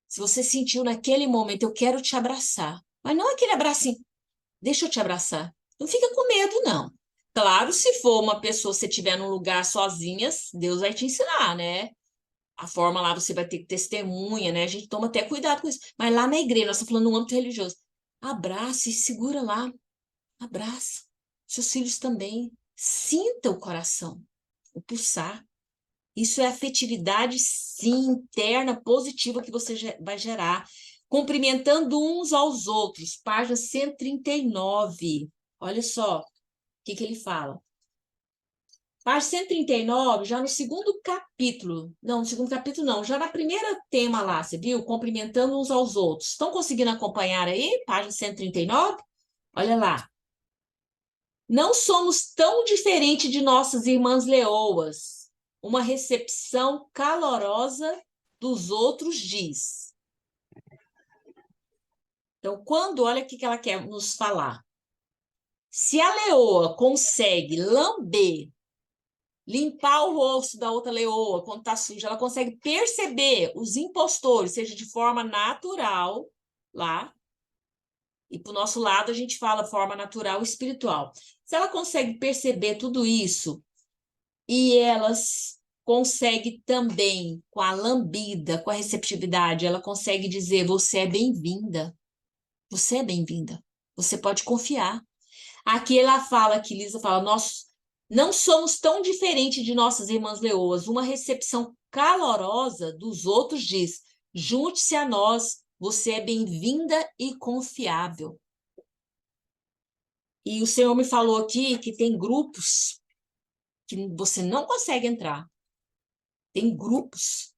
Se você sentiu naquele momento, eu quero te abraçar, mas não aquele abraço assim, deixa eu te abraçar. Não fica com medo, não. Claro, se for uma pessoa, se estiver num lugar sozinha, Deus vai te ensinar, né? A forma lá você vai ter que testemunha, né? A gente toma até cuidado com isso. Mas lá na igreja, nós estamos falando no âmbito religioso. Abraça e segura lá. Abraça. Seus filhos também. Sinta o coração, o pulsar. Isso é afetividade, sim, interna, positiva que você vai gerar. Cumprimentando uns aos outros. Página 139. Olha só o que ele fala. Página 139, já no segundo capítulo. Não, no segundo capítulo não, já na primeira tema lá, você viu? Cumprimentando uns aos outros. Estão conseguindo acompanhar aí? Página 139? Olha lá. Não somos tão diferentes de nossas irmãs leoas. Uma recepção calorosa dos outros diz. Então, olha o que ela quer nos falar. Se a leoa consegue lamber limpar o rosto da outra leoa quando está suja, ela consegue perceber os impostores, seja de forma natural, lá, e para o nosso lado a gente fala forma natural e espiritual. Se ela consegue perceber tudo isso, e elas consegue também, com a lambida, com a receptividade, ela consegue dizer, você é bem-vinda, você pode confiar. Aqui ela fala, que Lisa fala, nós não somos tão diferentes de nossas irmãs leoas. Uma recepção calorosa dos outros diz, junte-se a nós, você é bem-vinda e confiável. E o Senhor me falou aqui que tem grupos que você não consegue entrar. Tem grupos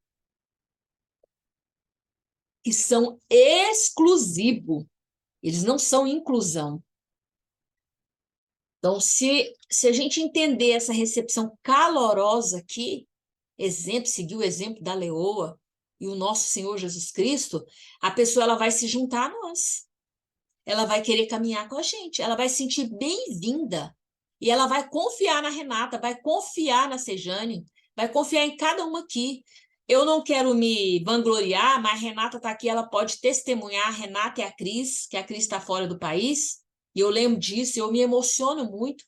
que são exclusivos, eles não são inclusão. Então, se a gente entender essa recepção calorosa aqui, seguir o exemplo da leoa e o nosso Senhor Jesus Cristo, a pessoa ela vai se juntar a nós. Ela vai querer caminhar com a gente, ela vai se sentir bem-vinda. E ela vai confiar na Renata, vai confiar na Sejane, vai confiar em cada uma aqui. Eu não quero me vangloriar, mas a Renata está aqui, ela pode testemunhar. A Renata e a Cris, que a Cris está fora do país, e eu lembro disso, eu me emociono muito.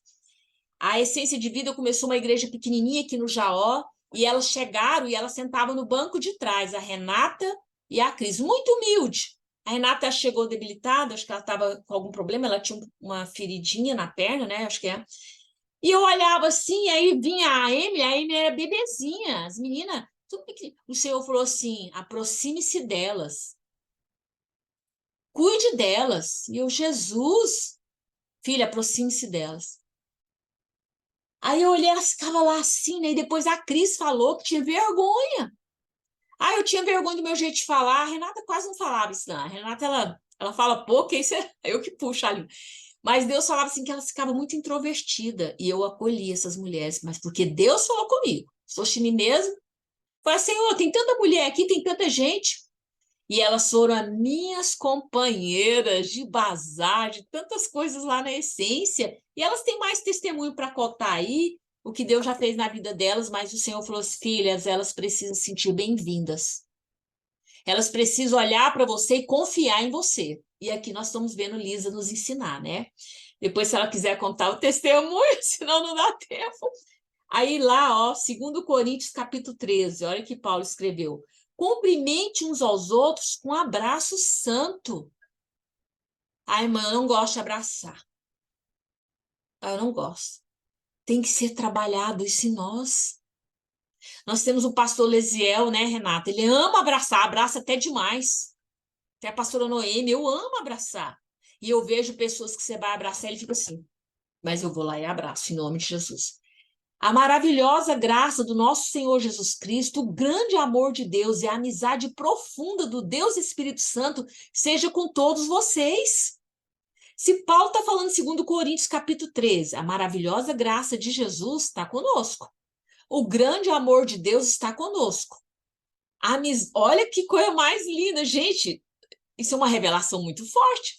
A Essência de Vida começou uma igreja pequenininha aqui no Jaó, e elas chegaram e elas sentavam no banco de trás, a Renata e a Cris, muito humilde. A Renata chegou debilitada, acho que ela estava com algum problema, ela tinha uma feridinha na perna, né? Acho que é. E eu olhava assim, aí vinha a Amy era bebezinha, as meninas, tudo pequenininho. O Senhor falou assim: aproxime-se delas, cuide delas. E eu, Jesus, filha, aproxime-se delas. Aí eu olhei, ela ficava lá assim, né? E depois a Cris falou que tinha vergonha. Eu tinha vergonha do meu jeito de falar. A Renata quase não falava isso, não. A Renata, ela fala pouco, isso é eu que puxo ali. Mas Deus falava assim que ela ficava muito introvertida. E eu acolhi essas mulheres, mas porque Deus falou comigo. Sou time mesmo. Falei, Senhor, tem tanta mulher aqui, tem tanta gente. E elas foram as minhas companheiras de bazar, de tantas coisas lá na Essência. E elas têm mais testemunho para contar aí, o que Deus já fez na vida delas, mas o Senhor falou assim, filhas, elas precisam se sentir bem-vindas. Elas precisam olhar para você e confiar em você. E aqui nós estamos vendo Lisa nos ensinar, né? Depois, se ela quiser contar o testemunho, senão não dá tempo. Aí lá, ó, 2 Coríntios, capítulo 13, olha que Paulo escreveu. Cumprimente uns aos outros com um abraço santo. Irmã, eu não gosto de abraçar. Eu não gosto. Tem que ser trabalhado isso em nós. Nós temos o pastor Lesiel, né, Renata? Ele ama abraçar, abraça até demais. Até a pastora Noemi, eu amo abraçar. E eu vejo pessoas que você vai abraçar e ele fica assim. Mas eu vou lá e abraço, em nome de Jesus. A maravilhosa graça do nosso Senhor Jesus Cristo, o grande amor de Deus e a amizade profunda do Deus Espírito Santo seja com todos vocês. Se Paulo está falando em 2 Coríntios capítulo 13, a maravilhosa graça de Jesus está conosco. O grande amor de Deus está conosco. Olha que coisa mais linda, gente. Isso é uma revelação muito forte.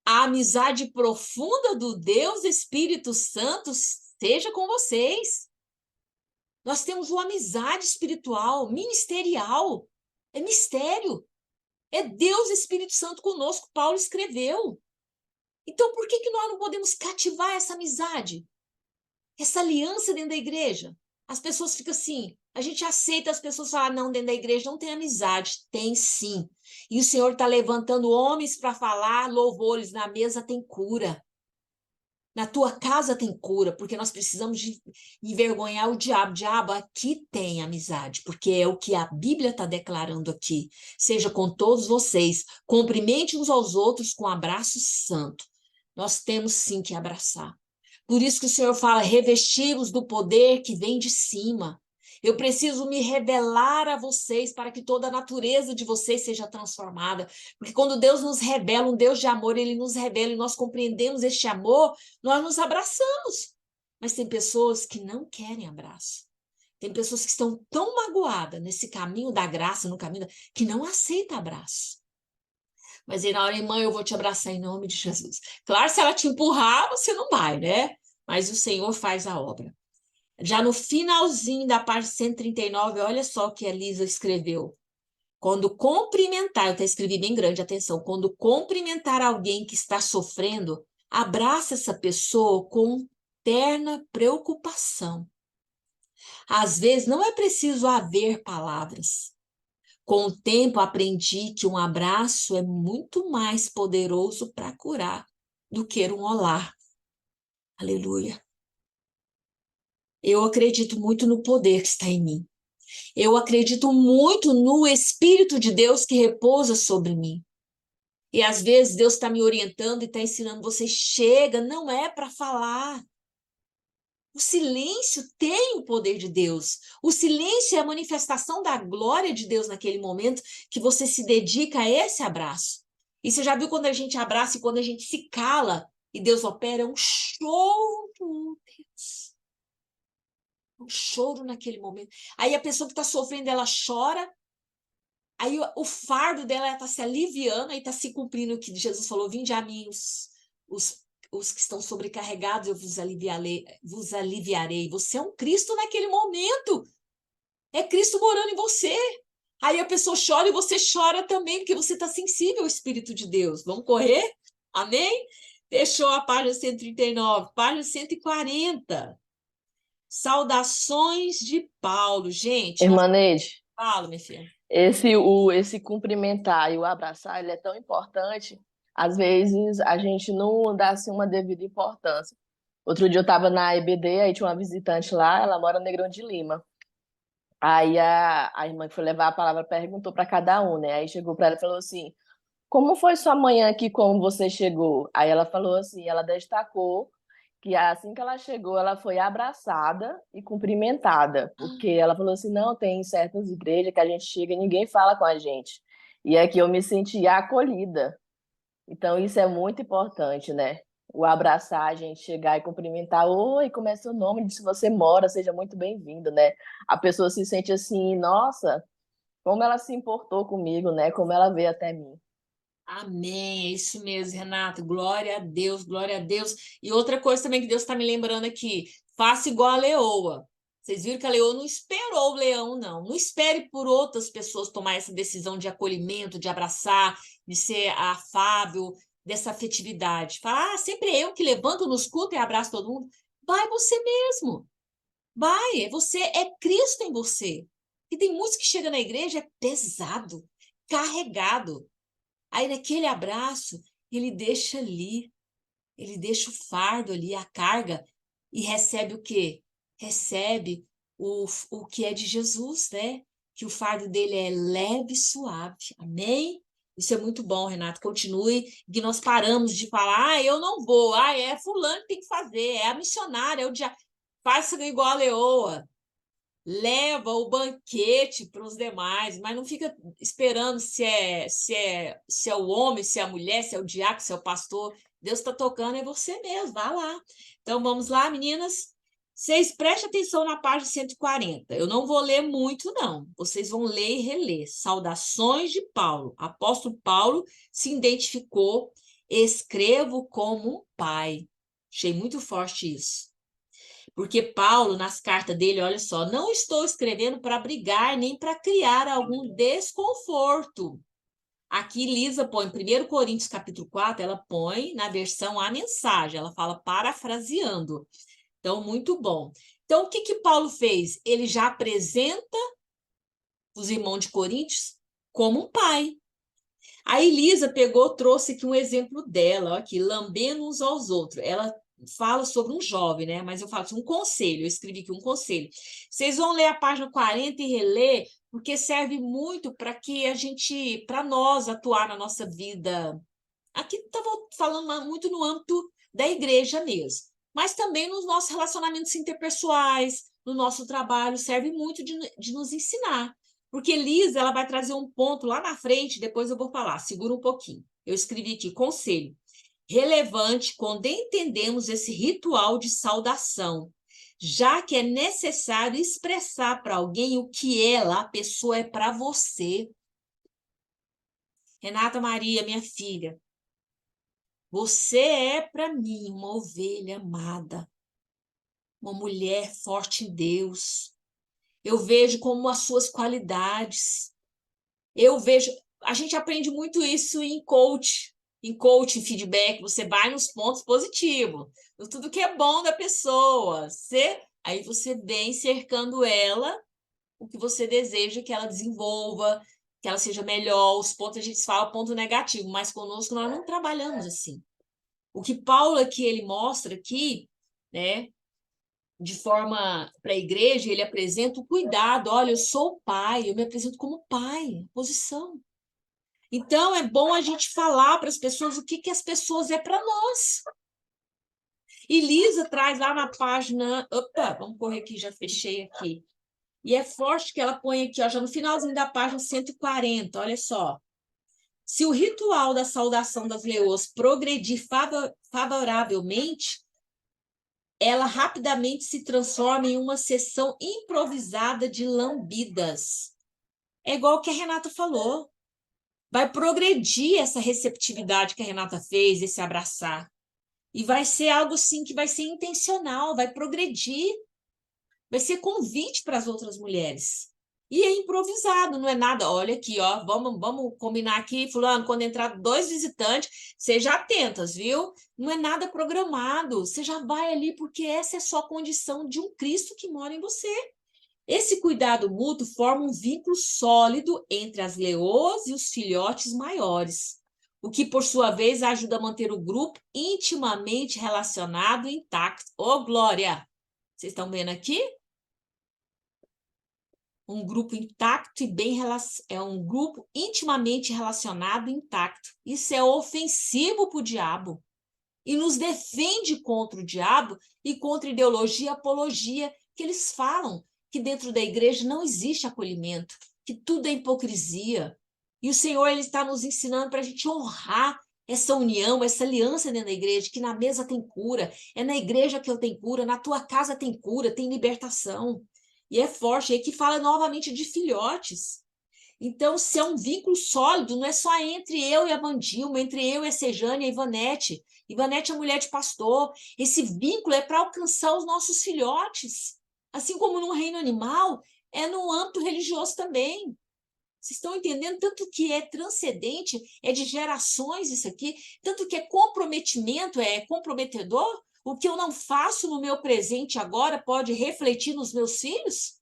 A amizade profunda do Deus Espírito Santo seja com vocês. Nós temos uma amizade espiritual, ministerial. É mistério. É Deus Espírito Santo conosco, Paulo escreveu. Então, por que nós não podemos cativar essa amizade? Essa aliança dentro da igreja? As pessoas ficam assim, a gente aceita as pessoas falar, não, dentro da igreja não tem amizade. Tem sim. E o Senhor está levantando homens para falar louvores, na mesa tem cura. Na tua casa tem cura, porque nós precisamos de envergonhar o diabo. Diabo, aqui tem amizade, porque é o que a Bíblia está declarando aqui. Seja com todos vocês, cumprimente uns aos outros com um abraço santo. Nós temos sim que abraçar. Por isso que o Senhor fala, revesti-vos do poder que vem de cima. Eu preciso me revelar a vocês para que toda a natureza de vocês seja transformada. Porque quando Deus nos revela, um Deus de amor, Ele nos revela e nós compreendemos este amor, nós nos abraçamos. Mas tem pessoas que não querem abraço. Tem pessoas que estão tão magoadas nesse caminho da graça, no caminho que não aceita abraço. Mas aí na hora, irmã, eu vou te abraçar em nome de Jesus. Claro, se ela te empurrar, você não vai, né? Mas o Senhor faz a obra. Já no finalzinho da página 139, olha só o que a Lisa escreveu. Quando cumprimentar, eu até escrevi bem grande, atenção, quando cumprimentar alguém que está sofrendo, abraça essa pessoa com terna preocupação. Às vezes não é preciso haver palavras. Com o tempo aprendi que um abraço é muito mais poderoso para curar do que um olá. Aleluia. Eu acredito muito no poder que está em mim. Eu acredito muito no Espírito de Deus que repousa sobre mim. E às vezes Deus está me orientando e está ensinando você, chega, não é para falar. O silêncio tem o poder de Deus. O silêncio é a manifestação da glória de Deus naquele momento que você se dedica a esse abraço. E você já viu quando a gente abraça e quando a gente se cala e Deus opera? É um choro, Deus. Um choro naquele momento. Aí a pessoa que está sofrendo, ela chora. Aí o fardo dela está se aliviando, aí está se cumprindo o que Jesus falou, vinde a mim os que estão sobrecarregados, eu vos aliviarei. Você é um Cristo naquele momento. É Cristo morando em você. Aí a pessoa chora e você chora também, porque você está sensível ao Espírito de Deus. Vamos correr? Amém? Fechou a página 139, página 140. Saudações de Paulo. Gente, Irmã Neide, fala, minha filha. esse cumprimentar e o abraçar, ele é tão importante, às vezes a gente não dá assim, uma devida importância. Outro dia eu estava na EBD, aí tinha uma visitante lá, ela mora no Negrão de Lima. Aí a irmã que foi levar a palavra perguntou para cada um, né? Aí chegou para ela e falou assim: como foi sua manhã aqui, como você chegou? Aí ela falou assim, ela destacou que assim que ela chegou, ela foi abraçada e cumprimentada, porque ela falou assim, não, tem certas igrejas que a gente chega e ninguém fala com a gente. E aqui eu me senti acolhida. Então isso é muito importante, né? O abraçar, a gente chegar e cumprimentar, oi, como é seu nome? Onde você mora? Seja muito bem-vindo, né? A pessoa se sente assim, nossa, como ela se importou comigo, né? Como ela veio até mim. Amém, é isso mesmo, Renato. Glória a Deus, glória a Deus. E outra coisa também que Deus está me lembrando aqui: faça igual a leoa. Vocês viram que a leoa não esperou o leão, não. Não espere por outras pessoas tomar essa decisão de acolhimento, de abraçar, de ser afável, dessa afetividade. Fala, sempre é eu que levanto nos cultos e abraço todo mundo. Vai você mesmo. Vai, você é Cristo em você. E tem muitos que chegam na igreja é pesado, carregado. Aí naquele abraço, ele deixa ali, ele deixa o fardo ali, a carga, e recebe o quê? Recebe o que é de Jesus, né? Que o fardo dele é leve e suave. Amém? Isso é muito bom, Renato. Continue, que nós paramos de falar, eu não vou, é fulano que tem que fazer, é a missionária, é o dia. Faça igual a leoa. Leva o banquete para os demais, mas não fica esperando se é o homem, se é a mulher, se é o diácono, se é o pastor. Deus está tocando, é você mesmo, vá lá. Então vamos lá, meninas. Vocês prestem atenção na página 140. Eu não vou ler muito, não. Vocês vão ler e reler. Saudações de Paulo. Apóstolo Paulo se identificou, escrevo como pai. Achei muito forte isso. Porque Paulo, nas cartas dele, olha só, não estou escrevendo para brigar nem para criar algum desconforto. Aqui Lisa põe, em 1 Coríntios capítulo 4, ela põe na versão a mensagem, ela fala parafraseando. Então, muito bom. Então, o que Paulo fez? Ele já apresenta os irmãos de Coríntios como um pai. Aí Lisa pegou, trouxe aqui um exemplo dela, ó, aqui, lambendo uns aos outros. Ela fala sobre um jovem, né? Mas eu falo assim, um conselho, eu escrevi aqui um conselho. Vocês vão ler a página 40 e reler, porque serve muito para que a gente, para nós atuar na nossa vida. Aqui estava falando muito no âmbito da igreja mesmo, mas também nos nossos relacionamentos interpessoais, no nosso trabalho, serve muito de nos ensinar. Porque Lisa, ela vai trazer um ponto lá na frente, depois eu vou falar, segura um pouquinho. Eu escrevi aqui, conselho. Relevante quando entendemos esse ritual de saudação, já que é necessário expressar para alguém o que ela, a pessoa, é para você. Renata Maria, minha filha, você é para mim uma ovelha amada. uma mulher forte em Deus. Eu vejo como as suas qualidades. Eu vejo, a gente aprende muito isso em coaching, feedback, você vai nos pontos positivos, tudo que é bom da pessoa. Aí você vem cercando ela, o que você deseja que ela desenvolva, que ela seja melhor. Os pontos a gente fala ponto negativo, mas conosco nós não trabalhamos assim. O que Paulo aqui ele mostra aqui, né, de forma para a igreja, ele apresenta o cuidado. Olha, eu sou o pai, eu me apresento como pai, posição. Então, é bom a gente falar para as pessoas o que as pessoas é para nós. E Lisa traz lá na página... Opa, vamos correr aqui, já fechei aqui. E é forte que ela põe aqui, ó, já no finalzinho da página 140, olha só. Se o ritual da saudação das leoas progredir favoravelmente, ela rapidamente se transforma em uma sessão improvisada de lambidas. É igual o que a Renata falou. Vai progredir essa receptividade que a Renata fez, esse abraçar. E vai ser algo assim que vai ser intencional, vai progredir, vai ser convite para as outras mulheres. E é improvisado, não é nada. Olha aqui, ó, vamos combinar aqui, fulano, quando entrar 2 visitantes, seja atentas, viu? Não é nada programado, você já vai ali porque essa é a sua condição de um Cristo que mora em você. Esse cuidado mútuo forma um vínculo sólido entre as leoas e os filhotes maiores, o que, por sua vez, ajuda a manter o grupo intimamente relacionado e intacto. Ô, Glória! Vocês estão vendo aqui? Um grupo intacto e é um grupo intimamente relacionado e intacto. Isso é ofensivo para o diabo e nos defende contra o diabo e contra a ideologia e apologia que eles falam que dentro da igreja não existe acolhimento, que tudo é hipocrisia. E o Senhor ele está nos ensinando para a gente honrar essa união, essa aliança dentro da igreja, que na mesa tem cura, é na igreja que eu tenho cura, na tua casa tem cura, tem libertação. E é forte, aí que fala novamente de filhotes. Então, se é um vínculo sólido, não é só entre eu e a Vandilma, entre eu e a Sejane e a Ivanete. Ivanete é mulher de pastor. Esse vínculo é para alcançar os nossos filhotes. Assim como no reino animal, é no âmbito religioso também. Vocês estão entendendo? Tanto que é transcendente, é de gerações isso aqui, tanto que é comprometimento, é comprometedor. O que eu não faço no meu presente agora pode refletir nos meus filhos?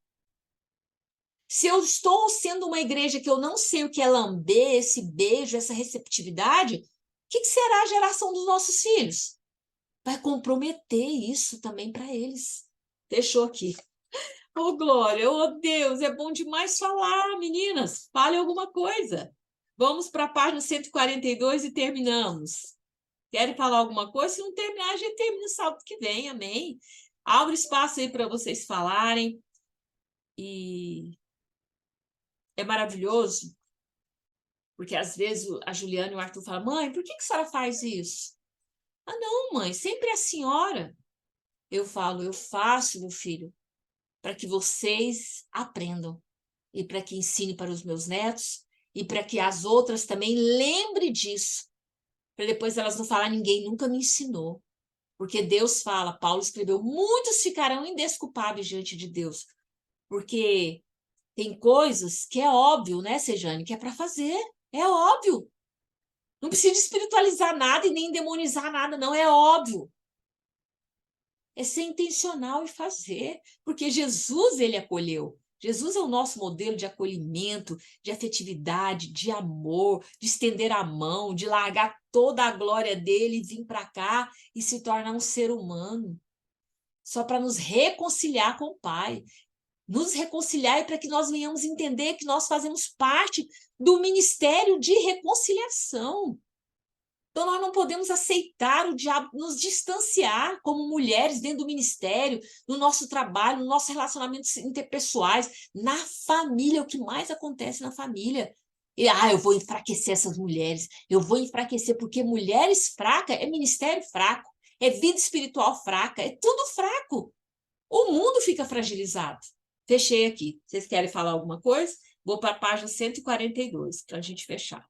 Se eu estou sendo uma igreja que eu não sei o que é lamber, esse beijo, essa receptividade, o que será a geração dos nossos filhos? Vai comprometer isso também para eles. Fechou aqui. Ô, Glória, ô Deus, é bom demais falar, meninas. Fale alguma coisa. Vamos para a página 142 e terminamos. Querem falar alguma coisa? Se não terminar, a gente termina sábado que vem, amém? Abre espaço aí para vocês falarem. E é maravilhoso, porque às vezes a Juliana e o Arthur falam, mãe, por que a senhora faz isso? Ah, não, mãe, sempre é a senhora. Eu falo, eu faço, meu filho, para que vocês aprendam e para que ensine para os meus netos e para que as outras também lembrem disso, para depois elas não falarem, ninguém nunca me ensinou. Porque Deus fala, Paulo escreveu, muitos ficarão indesculpáveis diante de Deus, porque tem coisas que é óbvio, né, Sejane, que é para fazer, é óbvio. Não precisa espiritualizar nada e nem demonizar nada, não, é óbvio. É ser intencional e fazer, porque Jesus, ele acolheu. Jesus é o nosso modelo de acolhimento, de afetividade, de amor, de estender a mão, de largar toda a glória dele e vir para cá e se tornar um ser humano, só para nos reconciliar com o Pai. Nos reconciliar para que nós venhamos entender que nós fazemos parte do ministério de reconciliação. Então, nós não podemos aceitar o diabo nos distanciar como mulheres dentro do ministério, no nosso trabalho, nos nossos relacionamentos interpessoais, na família, o que mais acontece na família. E, eu vou enfraquecer essas mulheres, eu vou enfraquecer, porque mulheres fracas é ministério fraco, é vida espiritual fraca, é tudo fraco. O mundo fica fragilizado. Fechei aqui. Vocês querem falar alguma coisa? Vou para a página 142, para a gente fechar.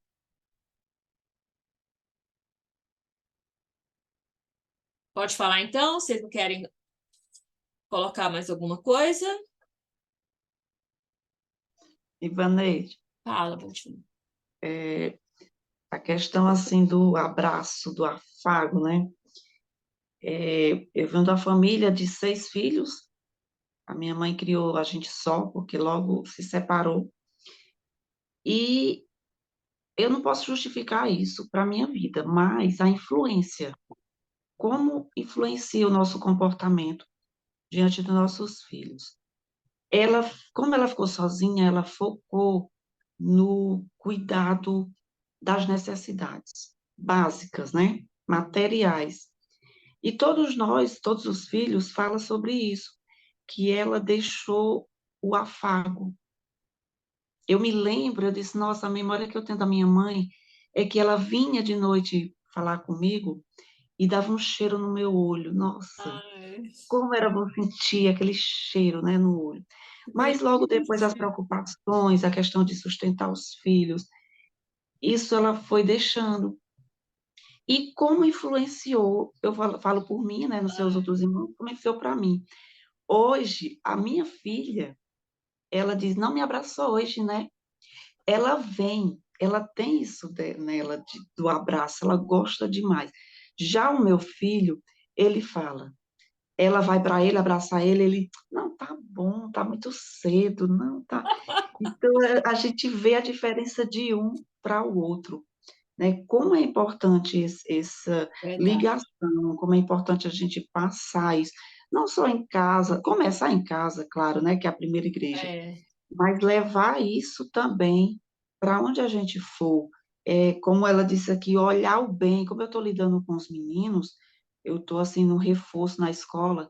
Pode falar, então? Vocês não querem colocar mais alguma coisa? Ivaneide, Fala, Valentina. a questão assim do abraço, do afago, né? Eu venho da família de 6 filhos. A minha mãe criou a gente só, porque logo se separou. E eu não posso justificar isso para a minha vida, mas a influência, como influencia o nosso comportamento diante dos nossos filhos. Ela, como ela ficou sozinha, ela focou no cuidado das necessidades básicas, né? Materiais. E todos nós, todos os filhos, falam sobre isso, que ela deixou o afago. Eu me lembro, eu disse, nossa, a memória que eu tenho da minha mãe é que ela vinha de noite falar comigo e dava um cheiro no meu olho. Nossa, Ai, como era bom sentir aquele cheiro, né, no olho. que Mas logo depois as delícia. preocupações, a questão de sustentar os filhos, isso ela foi deixando. E como influenciou, eu falo por mim, né, nos seus outros irmãos, como influenciou para mim. Hoje, a minha filha, ela diz, não me abraçou hoje, né? Ela vem, ela tem isso nela, do abraço, ela gosta demais. Já o meu filho, ele fala, ela vai para ele, abraçar ele, ele, não, tá bom, tá muito cedo, não, tá. Então, a gente vê a diferença de um para o outro, né? Como é importante essa Verdade. ligação, como é importante a gente passar isso, não só em casa, começar em casa, claro, né, que é a primeira igreja, É, mas levar isso também para onde a gente for. Como ela disse aqui, olhar o bem, como eu estou lidando com os meninos, eu estou assim no reforço na escola,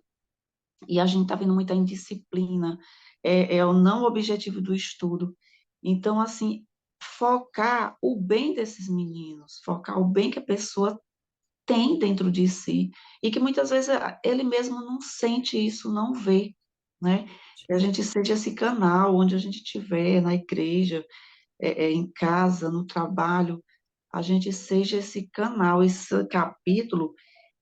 e a gente está vendo muita indisciplina, é o não objetivo do estudo. Então, assim, focar o bem desses meninos, focar o bem que a pessoa tem dentro de si, e que muitas vezes ele mesmo não sente isso, não vê, né? Que a gente seja esse canal onde a gente estiver, na igreja, em casa, no trabalho, a gente seja esse canal, esse capítulo,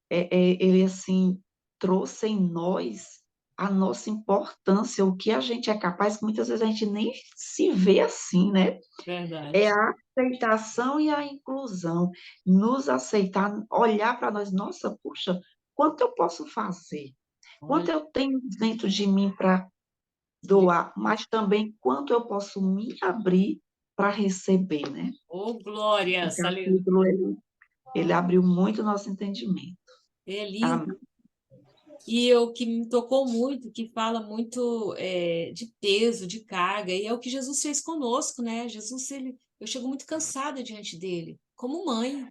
ele assim trouxe em nós a nossa importância, o que a gente é capaz, que muitas vezes a gente nem se vê assim, né? É verdade. a aceitação e a inclusão, nos aceitar, olhar para nós, nossa, puxa, quanto eu posso fazer? Olha, Quanto eu tenho dentro de mim para doar, mas também quanto eu posso me abrir para receber, né? ô, Glória, O capítulo, ele abriu muito o nosso entendimento. é lindo. Amém. E o que me tocou muito, que fala muito de peso, de carga, e é o que Jesus fez conosco, né? Jesus, eu chego muito cansada diante dele, como mãe.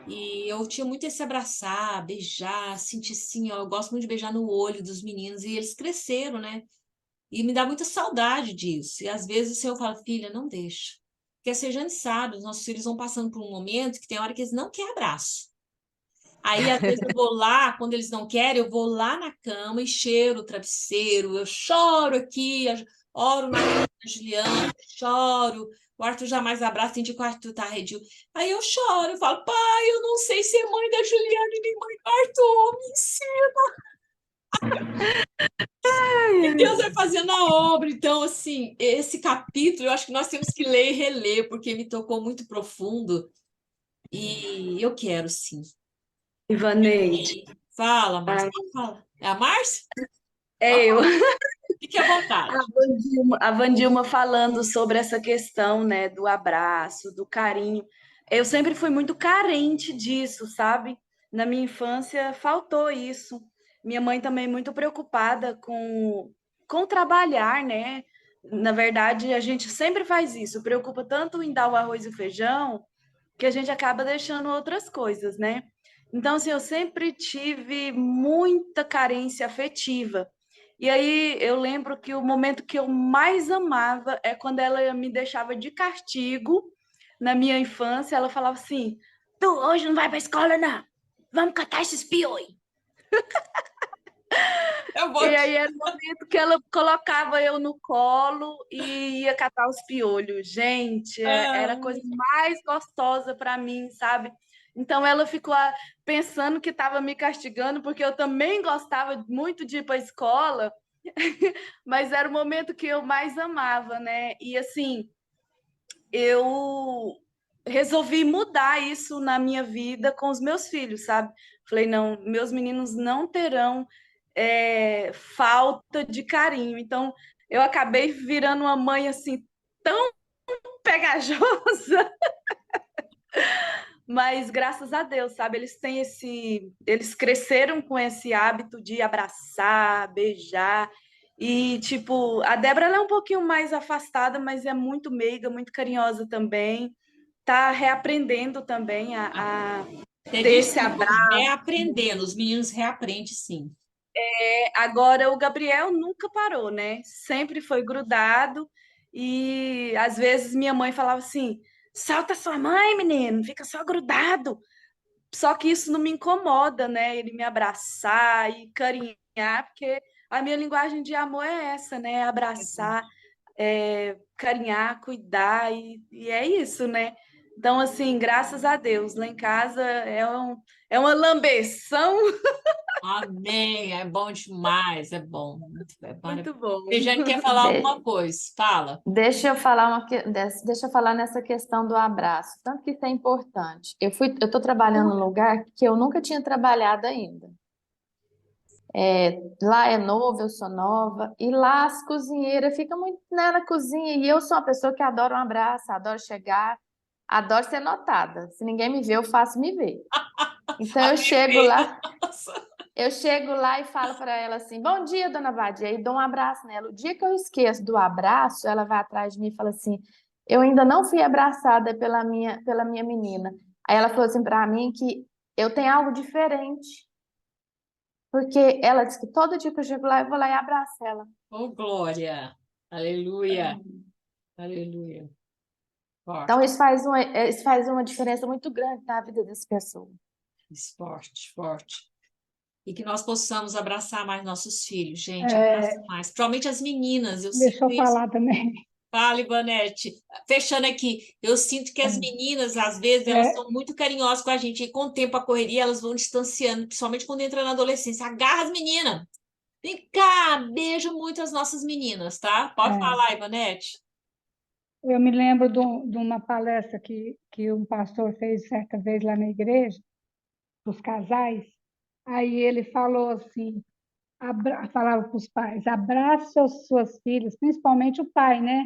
E eu tinha muito esse abraçar, beijar, sentir assim, ó, eu gosto muito de beijar no olho dos meninos, e eles cresceram, né? E me dá muita saudade disso. E às vezes o Senhor fala, filha, não deixa. Porque assim, a gente sabe, os nossos filhos vão passando por um momento que tem hora que eles não querem abraço. Aí, às vezes, eu vou lá, quando eles não querem, eu vou lá na cama e cheiro o travesseiro, eu choro aqui, oro na cama da Juliana, choro. O Arthur jamais abraça, sente que o Arthur tá arredio. Aí eu choro, eu falo, pai, eu não sei ser mãe da Juliana e nem mãe do Arthur, me ensina. E Deus vai fazendo a obra. Então, assim, esse capítulo eu acho que nós temos que ler e reler, porque me tocou muito profundo. E eu quero, sim. Ivaneide, Fala, Márcia. a- Fala. É a Márcia? Pode é eu, falar. Fique à vontade. a Vandilma falando sobre essa questão, né, do abraço, do carinho. Eu sempre fui muito carente disso, sabe? Na minha infância faltou isso. Minha mãe também muito preocupada com trabalhar, né? Na verdade, a gente sempre faz isso, preocupa tanto em dar o arroz e o feijão, que a gente acaba deixando outras coisas, né? Então, assim, eu sempre tive muita carência afetiva. E aí eu lembro que o momento que eu mais amava é quando ela me deixava de castigo na minha infância. Ela falava assim: Tu hoje não vai para a escola, não. Vamos catar esses piões. Eu E vou te... aí era o momento que ela colocava eu no colo e ia catar os piolhos. Gente, era a Ah, coisa mais gostosa para mim, sabe? Então ela ficou pensando que estava me castigando, porque eu também gostava muito de ir para a escola, mas era o momento que eu mais amava, né? E assim, eu resolvi mudar isso na minha vida com os meus filhos, sabe? Falei, não, meus meninos não terão falta de carinho. Então, eu acabei virando uma mãe assim tão pegajosa, mas graças a Deus, sabe? Eles cresceram com esse hábito de abraçar, beijar. E, tipo, a Débora ela é um pouquinho mais afastada, mas é muito meiga, muito carinhosa também. Tá reaprendendo também a Você ter disse esse que estão abraço. reaprendendo, os meninos reaprendem, sim. Agora, o Gabriel nunca parou, né? Sempre foi grudado. E às vezes minha mãe falava assim: solta sua mãe, menino, fica só grudado. Só que isso não me incomoda, né? Ele me abraçar e carinhar, porque a minha linguagem de amor é essa, né? Abraçar, carinhar, cuidar, e é isso, né? Então, assim, graças a Deus, lá em casa é uma lambeção. Amém, é bom demais, é Muito maravilhoso. bom. Regiane quer falar alguma coisa, fala. Deixa eu falar deixa eu falar nessa questão do abraço, tanto que isso é importante. Eu estou trabalhando num lugar que eu nunca tinha trabalhado ainda. Lá é novo, eu sou nova, e lá as cozinheiras ficam muito né, na cozinha, e eu sou uma pessoa que adora um abraço, adoro chegar, adoro ser notada. Se ninguém me vê, eu faço me ver. Então eu chego lá e falo para ela assim: Bom dia, dona Vadia, e dou um abraço nela. O dia que eu esqueço do abraço, ela vai atrás de mim e fala assim: Eu ainda não fui abraçada pela minha menina. Aí ela falou assim para mim que eu tenho algo diferente, porque ela disse que todo dia que eu chego lá, eu vou lá e abraço ela. Oh, glória, aleluia, aleluia, Então forte, isso faz uma diferença muito grande na vida das pessoas. forte, forte. E que nós possamos abraçar mais nossos filhos, gente, É, abraça mais, principalmente as meninas, eu deixa sinto eu isso. falar também. Fala, Ivanete. Fechando aqui, eu sinto que as meninas, às vezes, elas É, são muito carinhosas com a gente, e com o tempo a correria, elas vão distanciando, principalmente quando entra na adolescência. Agarra as meninas. Vem cá, beijo muito as nossas meninas, tá? Pode é. falar, Ivanete. Eu me lembro de uma palestra que um pastor fez certa vez lá na igreja, para os casais. Aí ele falou assim, falava para os pais, abrace as suas filhas, principalmente o pai, né?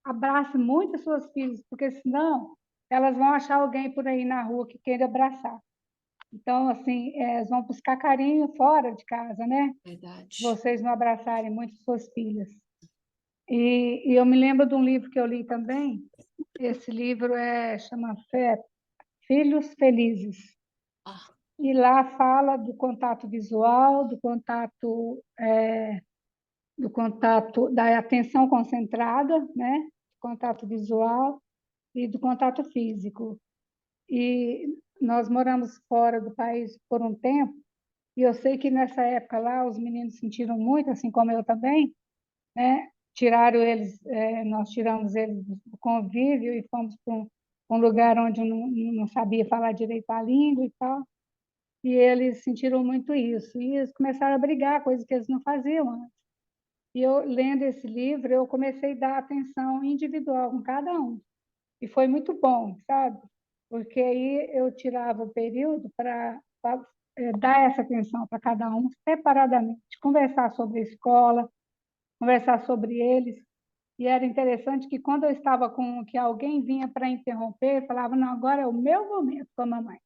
Abrace muito as suas filhas, porque senão elas vão achar alguém por aí na rua que queira abraçar. Então, assim, elas vão buscar carinho fora de casa, né? Se Verdade. vocês não abraçarem muito suas filhas. E eu me lembro de um livro que eu li também. Esse livro chama Filhos Felizes. Ah, E lá fala do contato visual, do contato da atenção concentrada, né? Contato visual e do contato físico. E nós moramos fora do país por um tempo, e eu sei que nessa época lá os meninos sentiram muito, assim como eu também, né? Nós tiramos eles do convívio e fomos para um lugar onde não sabia falar direito a língua e tal. E eles sentiram muito isso. E eles começaram a brigar, coisa que eles não faziam antes. E eu, lendo esse livro, eu comecei a dar atenção individual com cada um. E foi muito bom, sabe? Porque aí eu tirava o período para dar essa atenção para cada um separadamente, conversar sobre a escola, conversar sobre eles. E era interessante que quando eu estava com que alguém vinha para interromper, falava, não, agora é o meu momento com a mamãe.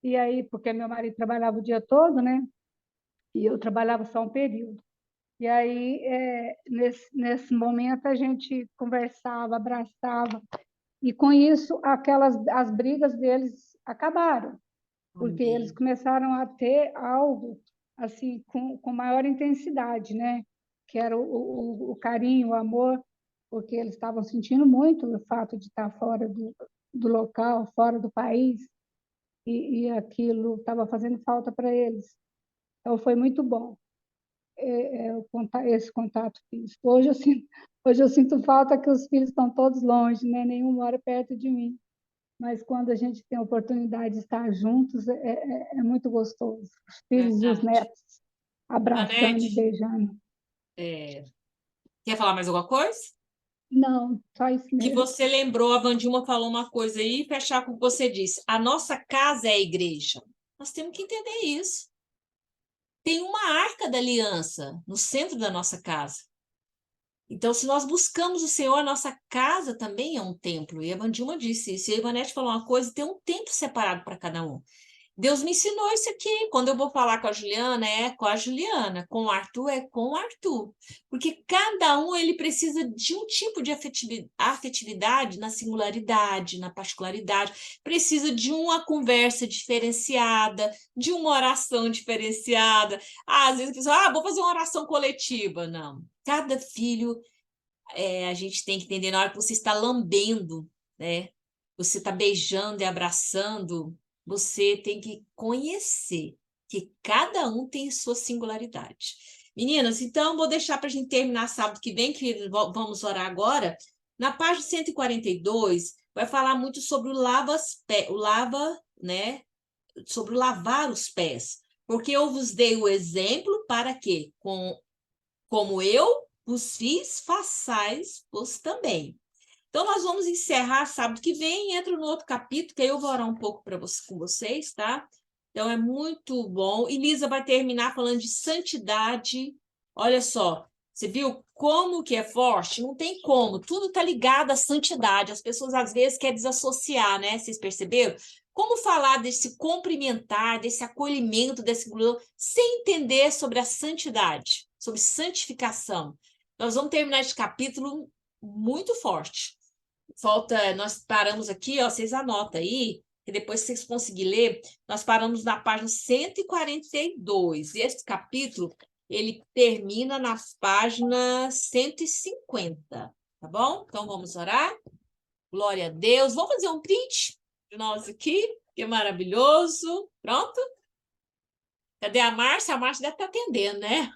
E aí, porque meu marido trabalhava o dia todo, né? E eu trabalhava só um período. E aí, nesse momento, a gente conversava, abraçava, e com isso, as brigas deles acabaram, porque eles amém. começaram a ter algo assim com maior intensidade, né? Que era o carinho, o amor, porque eles estavam sentindo muito o fato de estar fora do local, fora do país, e aquilo estava fazendo falta para eles. Então, foi muito bom esse contato físico. Hoje eu sinto falta que os filhos estão todos longe, né? Nenhum mora perto de mim. mas quando a gente tem a oportunidade de estar juntos, é muito gostoso. Os filhos e os Verdade. netos abraçando e Anete, beijando. quer falar mais alguma coisa? Não, só isso Que mesmo. você lembrou, a Vandilma falou uma coisa aí, fechar com o que você disse. A nossa casa é a igreja. Nós temos que entender isso. Tem uma arca da aliança no centro da nossa casa. Então, se nós buscamos o Senhor, a nossa casa também é um templo. E a Vandilma disse isso. E a Ivanete falou uma coisa: tem um tempo separado para cada um. Deus me ensinou isso aqui. Quando eu vou falar com a Juliana, é com a Juliana. Com o Arthur, é com o Arthur. Porque cada um ele precisa de um tipo de afetividade na singularidade, na particularidade. Precisa de uma conversa diferenciada, de uma oração diferenciada. Às vezes a pessoa, vou fazer uma oração coletiva. Não. Cada filho, a gente tem que entender na hora que você está lambendo, né? Você está beijando e abraçando, você tem que conhecer que cada um tem sua singularidade. Meninas, então vou deixar para a gente terminar sábado que vem, que vamos orar agora. Na página 142, vai falar muito sobre né? Sobre o lavar os pés. Porque eu vos dei o exemplo para que, como eu vos fiz, façais-vos também. Então, nós vamos encerrar sábado que vem, entra no outro capítulo, que aí eu vou orar um pouco com vocês, tá? Então, é muito bom. E Lisa vai terminar falando de santidade. Olha só, você viu como que é forte? Não tem como, tudo está ligado à santidade. As pessoas, às vezes, querem desassociar, né? Vocês perceberam? Como falar desse cumprimentar, desse acolhimento, sem entender sobre a santidade, sobre santificação? Nós vamos terminar esse capítulo muito forte. Nós paramos aqui, ó, vocês anotam aí, que depois vocês conseguirem ler, nós paramos na página 142. E esse capítulo, ele termina nas páginas 150, tá bom? Então, vamos orar. Glória a Deus. Vamos fazer um print de nós aqui, que é maravilhoso. Pronto? Cadê a Márcia? A Márcia deve estar atendendo, né?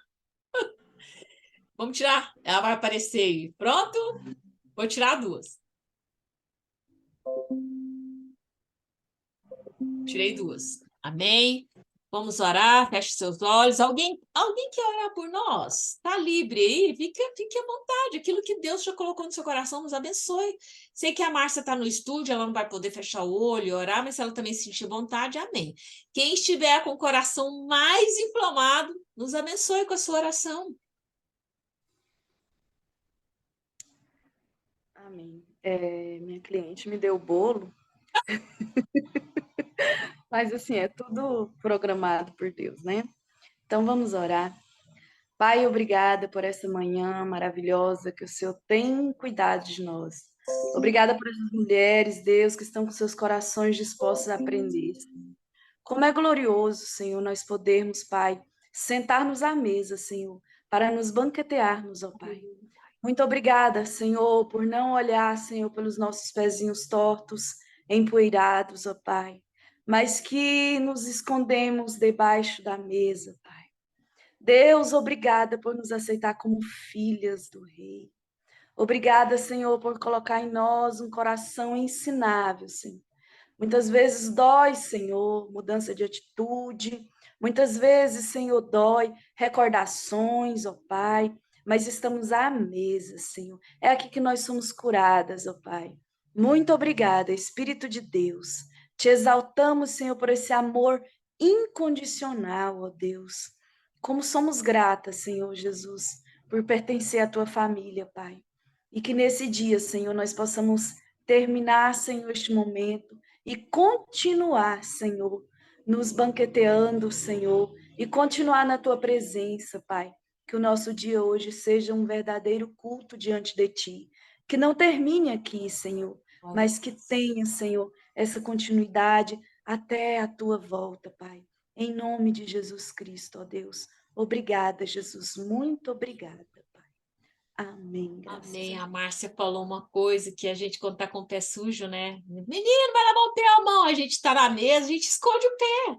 Vamos tirar. Ela vai aparecer aí. Pronto? Vou tirar duas. Tirei duas. Amém? Vamos orar, feche seus olhos. Alguém quer orar por nós? Está livre aí? Fique à vontade. Aquilo que Deus já colocou no seu coração, nos abençoe. Sei que a Márcia está no estúdio, ela não vai poder fechar o olho e orar, mas se ela também sentir vontade, amém. Quem estiver com o coração mais inflamado, nos abençoe com a sua oração. Amém. Minha cliente me deu o bolo. Mas assim, é tudo programado por Deus, né? Então vamos orar. Pai, obrigada por essa manhã maravilhosa que o Senhor tem cuidado de nós. Obrigada por essas mulheres, Deus, que estão com seus corações dispostos a aprender. Como é glorioso, Senhor, nós podermos, Pai, sentar-nos à mesa, Senhor, para nos banquetearmos, ó Pai. Muito obrigada, Senhor, por não olhar, Senhor, pelos nossos pezinhos tortos, empoeirados, ó Pai, mas que nos escondemos debaixo da mesa, Pai. Deus, obrigada por nos aceitar como filhas do Rei. Obrigada, Senhor, por colocar em nós um coração ensinável, Senhor. Muitas vezes dói, Senhor, mudança de atitude. Muitas vezes, Senhor, dói recordações, ó Pai. Mas estamos à mesa, Senhor. É aqui que nós somos curadas, ó Pai. Muito obrigada, Espírito de Deus. Te exaltamos, Senhor, por esse amor incondicional, ó Deus. Como somos gratas, Senhor Jesus, por pertencer à tua família, Pai. E que nesse dia, Senhor, nós possamos terminar, Senhor, este momento e continuar, Senhor, nos banqueteando, Senhor, e continuar na tua presença, Pai. Que o nosso dia hoje seja um verdadeiro culto diante de ti. Que não termine aqui, Senhor, mas que tenha, Senhor, essa continuidade até a tua volta, Pai. Em nome de Jesus Cristo, ó Deus. Obrigada, Jesus. Muito obrigada, Pai. Amém. Amém. A Márcia falou uma coisa que a gente, quando está com o pé sujo, né? Menino, vai lavar o pé ou a mão? A gente está na mesa, a gente esconde o pé.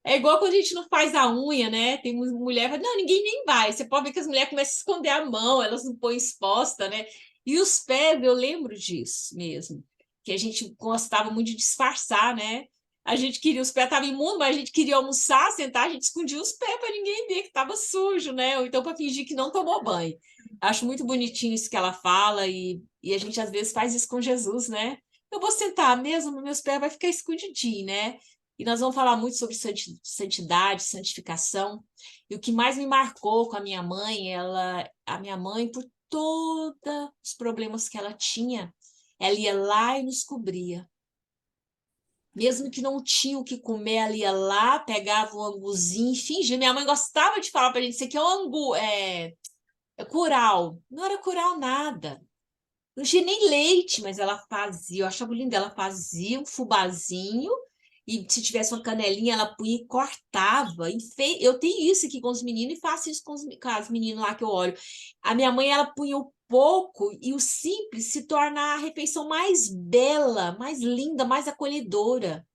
É igual quando a gente não faz a unha, né? Tem mulher que fala, não, ninguém nem vai. Você pode ver que as mulheres começam a esconder a mão, elas não põem exposta, né? E os pés, eu lembro disso mesmo. que a gente gostava muito de disfarçar, né? A gente queria, os pés estavam imundos, mas a gente queria almoçar, sentar, a gente escondia os pés para ninguém ver que estava sujo, né? Ou então para fingir que não tomou banho. Acho muito bonitinho isso que ela fala, e a gente às vezes faz isso com Jesus, né? Eu vou sentar mesmo, meus pés vai ficar escondidinho, né? E nós vamos falar muito sobre santidade, santificação. E o que mais me marcou com a minha mãe, a minha mãe, por todos os problemas que ela tinha, ela ia lá e nos cobria. Mesmo que não tinha o que comer, ela ia lá, pegava um anguzinho, fingia. Minha mãe gostava de falar pra gente, isso aqui é um angu, é curau. Não era curau nada. Não tinha nem leite, mas ela fazia, eu achava lindo, ela fazia um fubazinho, e se tivesse uma canelinha, ela punha e cortava. Eu tenho isso aqui com os meninos e faço isso com as meninas lá que eu olho. A minha mãe, ela punha o pouco e o simples se torna a refeição mais bela, mais linda, mais acolhedora.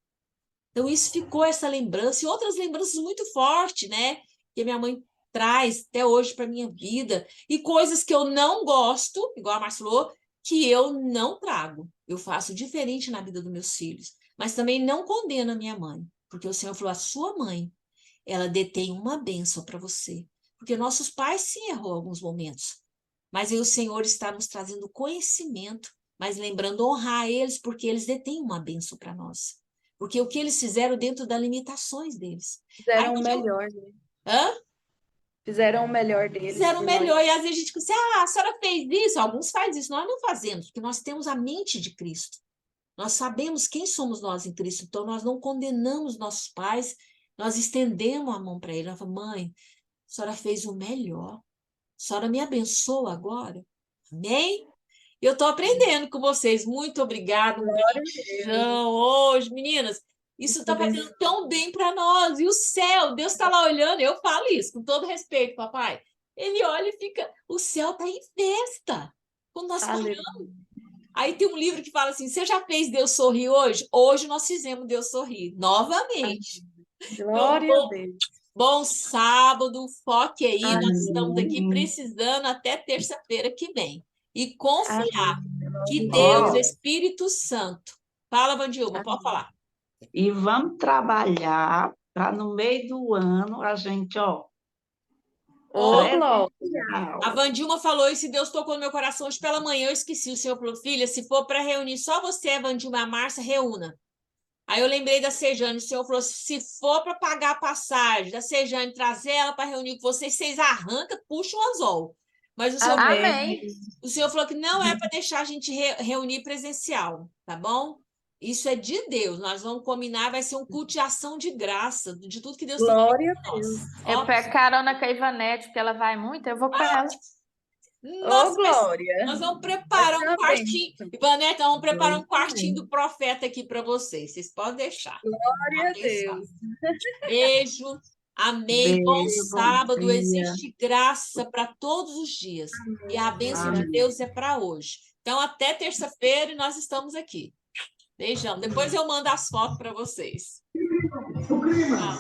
Então, isso ficou essa lembrança, e outras lembranças muito fortes, né? Que a minha mãe traz até hoje para a minha vida, e coisas que eu não gosto, igual a Márcia falou, que eu não trago. Eu faço diferente na vida dos meus filhos, mas também não condeno a minha mãe, porque o Senhor falou: a sua mãe, ela detém uma bênção para você. Porque nossos pais sim errou em alguns momentos, mas aí o Senhor está nos trazendo conhecimento, mas lembrando honrar eles, porque eles detêm uma bênção para nós. Porque o que eles fizeram dentro das limitações deles. Aí, Fizeram o melhor, né? hã? Fizeram o melhor deles Fizeram por melhor. nós. E às vezes a gente diz assim, a senhora fez isso. Alguns fazem isso, nós não fazemos, porque nós temos a mente de Cristo. Nós sabemos quem somos nós em Cristo, então nós não condenamos nossos pais, nós estendemos a mão para ele. Nós falamos: mãe, a senhora fez o melhor. A senhora me abençoa agora. Amém? Eu estou aprendendo com vocês. Muito obrigada. Um beijão hoje, meninas. Isso está fazendo tão bem para nós. E o céu, Deus está lá olhando. Eu falo isso com todo respeito, papai. Ele olha e fica. O céu está em festa. Quando nós Aleluia. paramos. Aí tem um livro que fala assim: você já fez Deus sorrir hoje? Hoje nós fizemos Deus sorrir novamente. Então, Glória a Deus. bom sábado, foque aí. Nós estamos aqui Amém. precisando até terça-feira que vem. E confiar que Ó, Deus, Espírito Santo. Fala, Vandilma, pode falar. e vamos trabalhar para no meio do ano a gente, ó, Ô, Glória. A Vandilma falou isso e Deus tocou no meu coração hoje pela manhã. Eu esqueci. O Senhor falou: filha, se for para reunir só você, Vandilma e a Márcia, reúna. Aí eu lembrei da Sejane. O Senhor falou: se for para pagar a passagem da Sejane, trazer ela para reunir com vocês, vocês arrancam, puxam o anzol. Mas o Senhor, Amém. o Senhor falou que não é para deixar a gente reunir presencial, tá bom? Isso é de Deus. Nós vamos combinar, vai ser um culto de ação de graça, de tudo que Deus tem Glória feito a por nós. Deus. Eu Ó, pego carona com a Ivanete, porque ela vai muito, eu vou com ela. Ô, nossa, Glória. nós vamos preparar um quartinho. Ivanete, nós vamos preparar um quartinho do profeta aqui para vocês. Vocês podem deixar. Glória a Deus. Beijo. Amém. Bom beijo, bom sábado. dia. Existe graça para todos os dias. E a bênção de Amém. Deus é para hoje. Então, até terça-feira e nós estamos aqui. Beijão. Depois eu mando as fotos para vocês. Tchau.